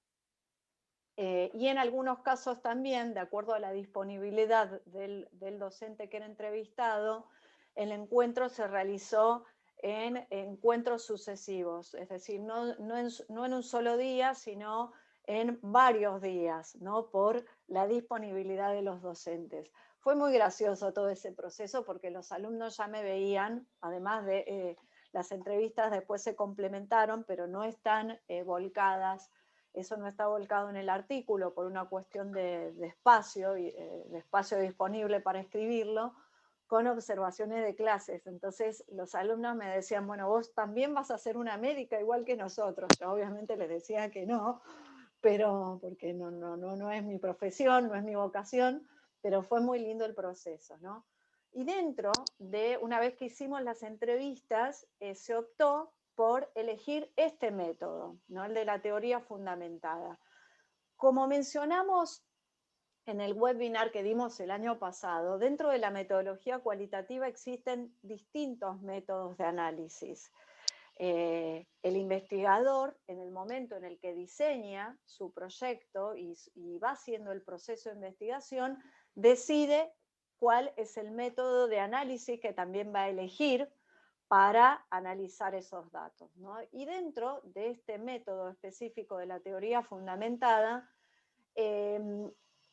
y en algunos casos también, de acuerdo a la disponibilidad del docente que era entrevistado, el encuentro se realizó en encuentros sucesivos, es decir, no en un solo día, sino en varios días, ¿no? Por la disponibilidad de los docentes. Fue muy gracioso todo ese proceso porque los alumnos ya me veían, además de las entrevistas después se complementaron, pero no están volcadas. Eso no está volcado en el artículo por una cuestión de espacio disponible para escribirlo, con observaciones de clases. Entonces los alumnos me decían, bueno, vos también vas a ser una médica igual que nosotros. Yo obviamente les decía que no, pero porque no es mi profesión, no es mi vocación, pero fue muy lindo el proceso, ¿no? Y dentro de, una vez que hicimos las entrevistas, se optó por elegir este método, ¿no? El de la teoría fundamentada. Como mencionamos en el webinar que dimos el año pasado, dentro de la metodología cualitativa existen distintos métodos de análisis. El investigador, en el momento en el que diseña su proyecto y va haciendo el proceso de investigación, decide cuál es el método de análisis que también va a elegir para analizar esos datos, ¿no? Y dentro de este método específico de la teoría fundamentada,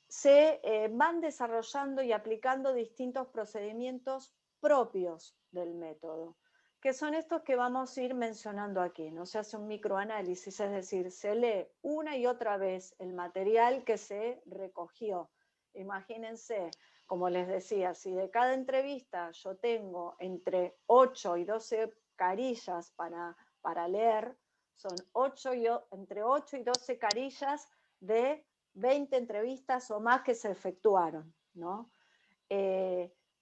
se van desarrollando y aplicando distintos procedimientos propios del método, que son estos que vamos a ir mencionando aquí, ¿no? Se hace un microanálisis, es decir, se lee una y otra vez el material que se recogió. Imagínense, como les decía, si de cada entrevista yo tengo entre 8 y 12 carillas para leer, son entre 8 y 12 carillas de 20 entrevistas o más que se efectuaron, ¿no?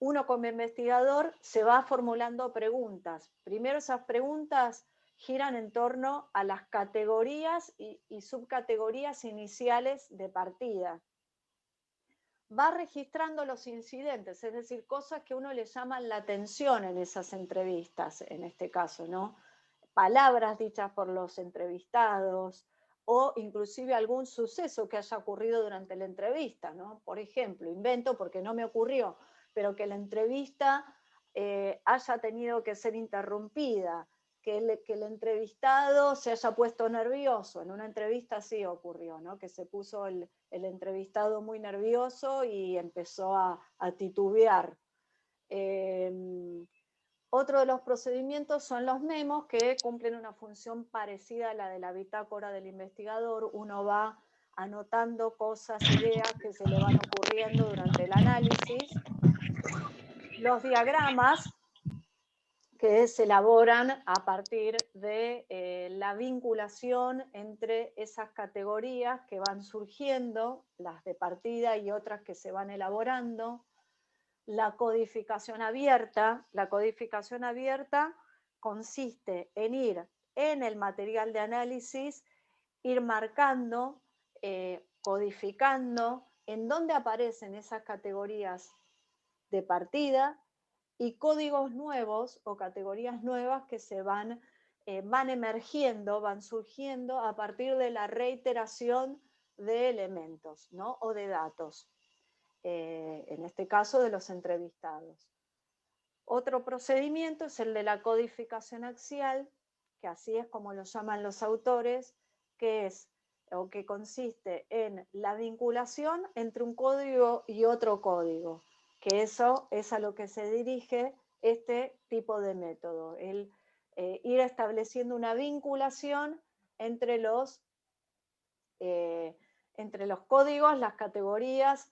Uno como investigador se va formulando preguntas. Primero esas preguntas giran en torno a las categorías y subcategorías iniciales de partida. Va registrando los incidentes, es decir, cosas que a uno le llaman la atención en esas entrevistas, en este caso, ¿no? Palabras dichas por los entrevistados, o inclusive algún suceso que haya ocurrido durante la entrevista, ¿no? Por ejemplo, invento porque no me ocurrió, pero que la entrevista haya tenido que ser interrumpida, que el entrevistado se haya puesto nervioso. En una entrevista así ocurrió, ¿no? Que se puso el entrevistado muy nervioso y empezó a titubear. Otro de los procedimientos son los memos, que cumplen una función parecida a la de la bitácora del investigador. Uno va anotando cosas, ideas que se le van ocurriendo durante el análisis. Los diagramas, que se elaboran a partir de la vinculación entre esas categorías que van surgiendo, las de partida y otras que se van elaborando. La codificación abierta consiste en ir en el material de análisis, ir marcando, codificando en dónde aparecen esas categorías de partida y códigos nuevos o categorías nuevas que se van emergiendo, van surgiendo a partir de la reiteración de elementos, ¿no? O de datos. En este caso de los entrevistados. Otro procedimiento es el de la codificación axial, que así es como lo llaman los autores, que consiste en la vinculación entre un código y otro código, que eso es a lo que se dirige este tipo de método, el ir estableciendo una vinculación entre los códigos, las categorías,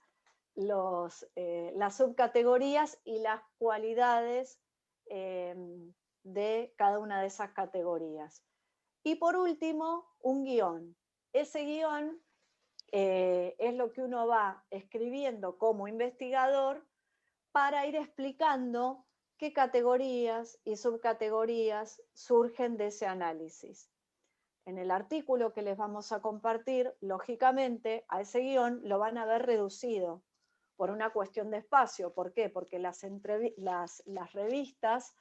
las subcategorías y las cualidades de cada una de esas categorías. Y por último, un guión. Ese guión es lo que uno va escribiendo como investigador para ir explicando qué categorías y subcategorías surgen de ese análisis. En el artículo que les vamos a compartir, lógicamente, a ese guión lo van a ver reducido por una cuestión de espacio. ¿Por qué? Porque las revistas,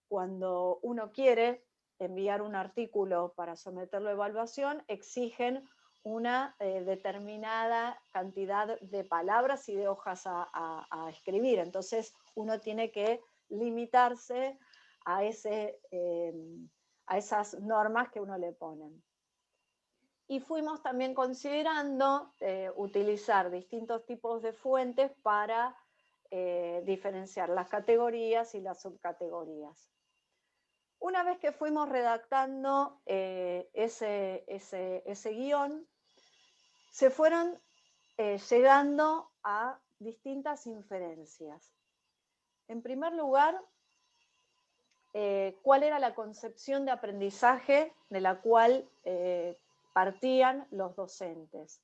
cuando uno quiere enviar un artículo para someterlo a evaluación, exigen una determinada cantidad de palabras y de hojas a escribir. Entonces uno tiene que limitarse a esas normas que uno le ponen. Y fuimos también considerando utilizar distintos tipos de fuentes para diferenciar las categorías y las subcategorías. Una vez que fuimos redactando ese guión, se fueron llegando a distintas inferencias. En primer lugar, ¿cuál era la concepción de aprendizaje de la cual partían los docentes?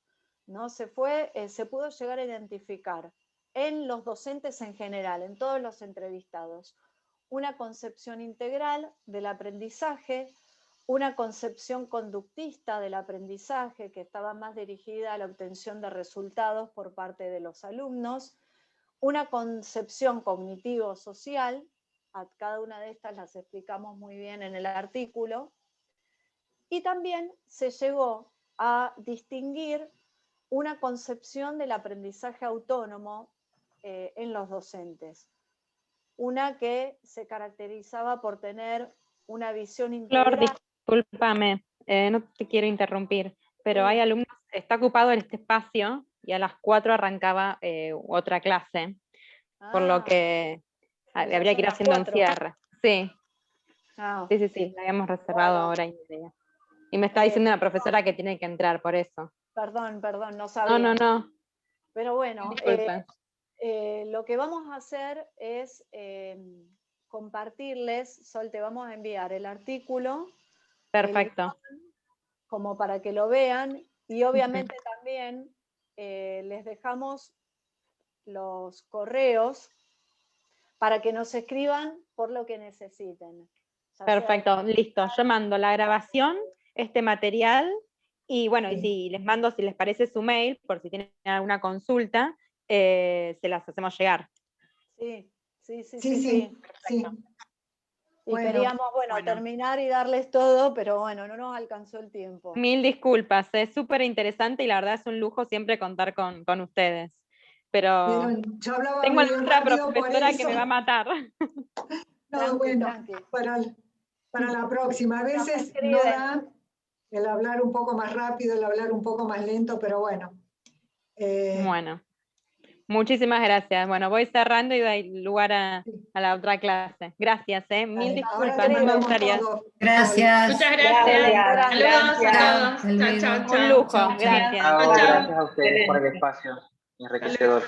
¿No? Se pudo llegar a identificar en los docentes en general, en todos los entrevistados, una concepción integral del aprendizaje, una concepción conductista del aprendizaje que estaba más dirigida a la obtención de resultados por parte de los alumnos, una concepción cognitivo-social, a cada una de estas las explicamos muy bien en el artículo, y también se llegó a distinguir una concepción del aprendizaje autónomo en los docentes. Una que se caracterizaba por tener una visión integral. Flor, discúlpame, no te quiero interrumpir, pero Sí. hay alumnos, está ocupado en este espacio y a las 4 arrancaba otra clase, por lo que habría que ir haciendo un cierre. Sí, sí, la habíamos reservado ahora y media. Y me está diciendo la profesora que tiene que entrar, por eso. Perdón, no sabía. No. Pero bueno, Disculpen. lo que vamos a hacer es compartirles, Sol, te vamos a enviar el artículo. Perfecto. Como para que lo vean, y obviamente también les dejamos los correos para que nos escriban por lo que necesiten. Perfecto, listo. Yo mando la grabación, este material, y bueno, y si les mando, si les parece su mail, por si tienen alguna consulta, se las hacemos llegar. Sí. Sí. Y Bueno, queríamos, bueno. terminar y darles todo, pero bueno, no nos alcanzó el tiempo. Mil disculpas, es súper interesante y la verdad es un lujo siempre contar con ustedes. Pero Vieron, yo hablaba tengo a la muy otra rápido por profesora que eso. me va a matar. No, Tranqui, bueno, tranqui. para la próxima. A Nos veces escriben. no da el hablar un poco más rápido, el hablar un poco más lento, pero bueno. Bueno, muchísimas gracias. Bueno, voy cerrando y doy lugar a la otra clase. Gracias, mil Ahora disculpas, te no me mandamos gustaría. todo. Gracias. Muchas gracias. Saludos a todos. Hasta luego. Chao, chao. Un lujo, Chao, chao. gracias. Chao, Chao, chao. gracias a ustedes por el espacio enriquecedor.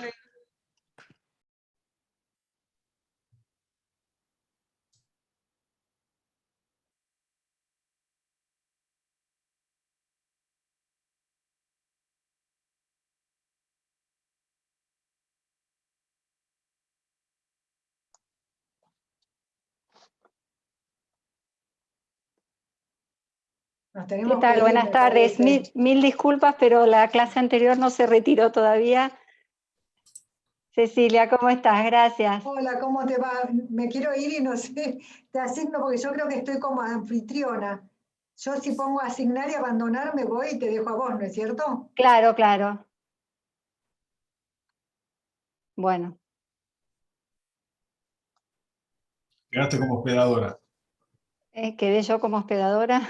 Nos ¿Qué tenemos que tal? ir, Buenas me tardes. parece. Mil disculpas, pero la clase anterior no se retiró todavía. Cecilia, ¿cómo estás? Gracias. Hola, ¿cómo te va? Me quiero ir y no sé, te asigno porque yo creo que estoy como anfitriona. Yo si pongo asignar y abandonar me voy y te dejo a vos, ¿no es cierto? Claro, claro. Bueno, Quedaste como hospedadora. quedé yo como hospedadora.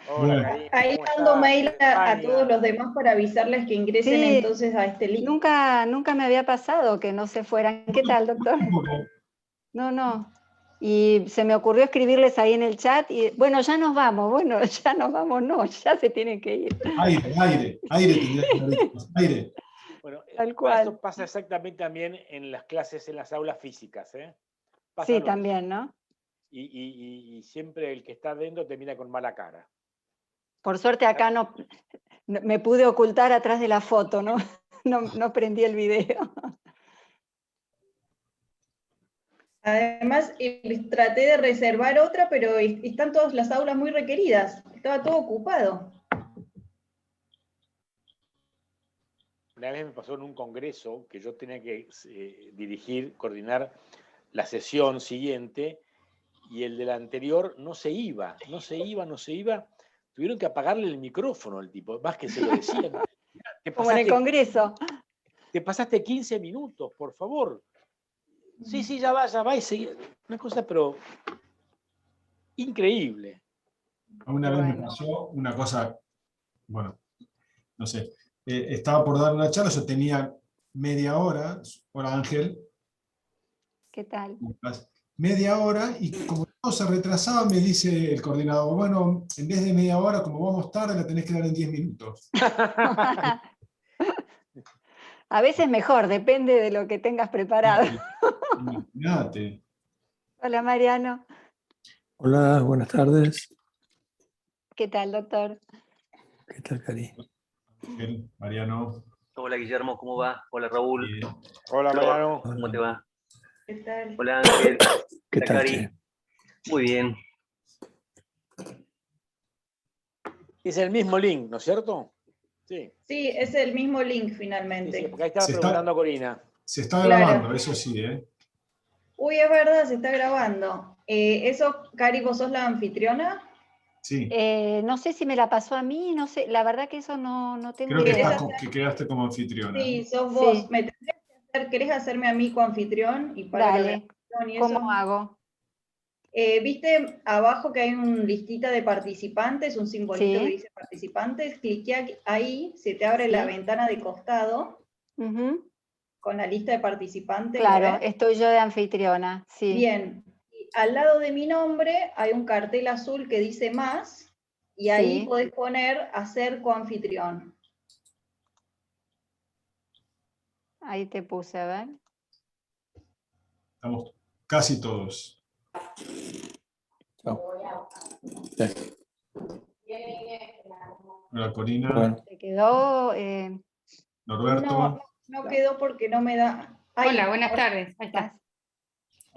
Hola, Bueno. Karina, Ahí ¿cómo mando estás? mail a España. todos los demás para avisarles que ingresen Sí. entonces a este link. Nunca me había pasado que no se fueran. ¿Qué tal, doctor? No. Y se me ocurrió escribirles ahí en el chat y bueno, ya nos vamos. Bueno, ya nos vamos, no, ya se tienen que ir. Aire tendría que haber dicho, aire. Bueno, Tal cual. eso pasa exactamente también en las clases, en las aulas físicas, Pasa Sí, lo mismo. también, ¿no? Y siempre el que está adentro te mira con mala cara. Por suerte acá no me pude ocultar atrás de la foto, ¿no? No prendí el video. Además, traté de reservar otra, pero están todas las aulas muy requeridas. Estaba todo ocupado. Una vez me pasó en un congreso que yo tenía que dirigir, coordinar la sesión siguiente, y el del anterior no se iba. Tuvieron que apagarle el micrófono al tipo, más que se lo decían. Como en el congreso. Te pasaste 15 minutos, por favor. Sí, ya va, y seguía. Una cosa, pero increíble. Una vez me pasó una cosa, bueno, no sé, estaba por dar una charla, yo tenía media hora, hola Ángel. ¿Qué tal? Media hora, y como todo se retrasaba, me dice el coordinador, bueno, en vez de media hora, como vamos tarde, la tenés que dar en 10 minutos. A veces mejor, depende de lo que tengas preparado. Imagínate. Hola, Mariano. Hola, buenas tardes. ¿Qué tal, doctor? ¿Qué tal, Cari? Ángel, Mariano. Hola Guillermo, ¿cómo va? Hola Raúl. Bien. Hola, Mariano. ¿Cómo te va? ¿Qué tal? Hola Ángel. ¿Qué Hola, tal, Cari. che? Muy bien. Es el mismo link, ¿no es cierto? Sí. Sí, es el mismo link Sí, finalmente. porque ahí estaba Se está- preguntando a Corina. Se está Claro. grabando, eso sí, Uy, es verdad, se está grabando. Eso, Cari, ¿vos sos la anfitriona? Sí. No sé si me la pasó a mí, no sé, la verdad que eso no tengo Creo que, idea. que quedaste como anfitriona. Sí, sos vos. Sí. ¿Me tendrías que hacer, querés hacerme a mí coanfitrión? Y para la Dale, organización y eso? ¿cómo hago? ¿Viste abajo que hay una listita de participantes, un simbolito Sí. que dice participantes? Cliquea ahí, se te abre la Sí. ventana de costado Ujú. con la lista de participantes. ¿lo Claro, ves? estoy yo de anfitriona, sí. Bien. Y al lado de mi nombre hay un cartel azul que dice más, y ahí Sí. podés poner hacer coanfitrión. Ahí te puse, a ver. Estamos casi todos. Chao. Hola Corina, Bueno, ¿Te quedó? Norberto. No quedó porque no me da. Ahí, Hola, buenas ahora- tardes. Ahí está.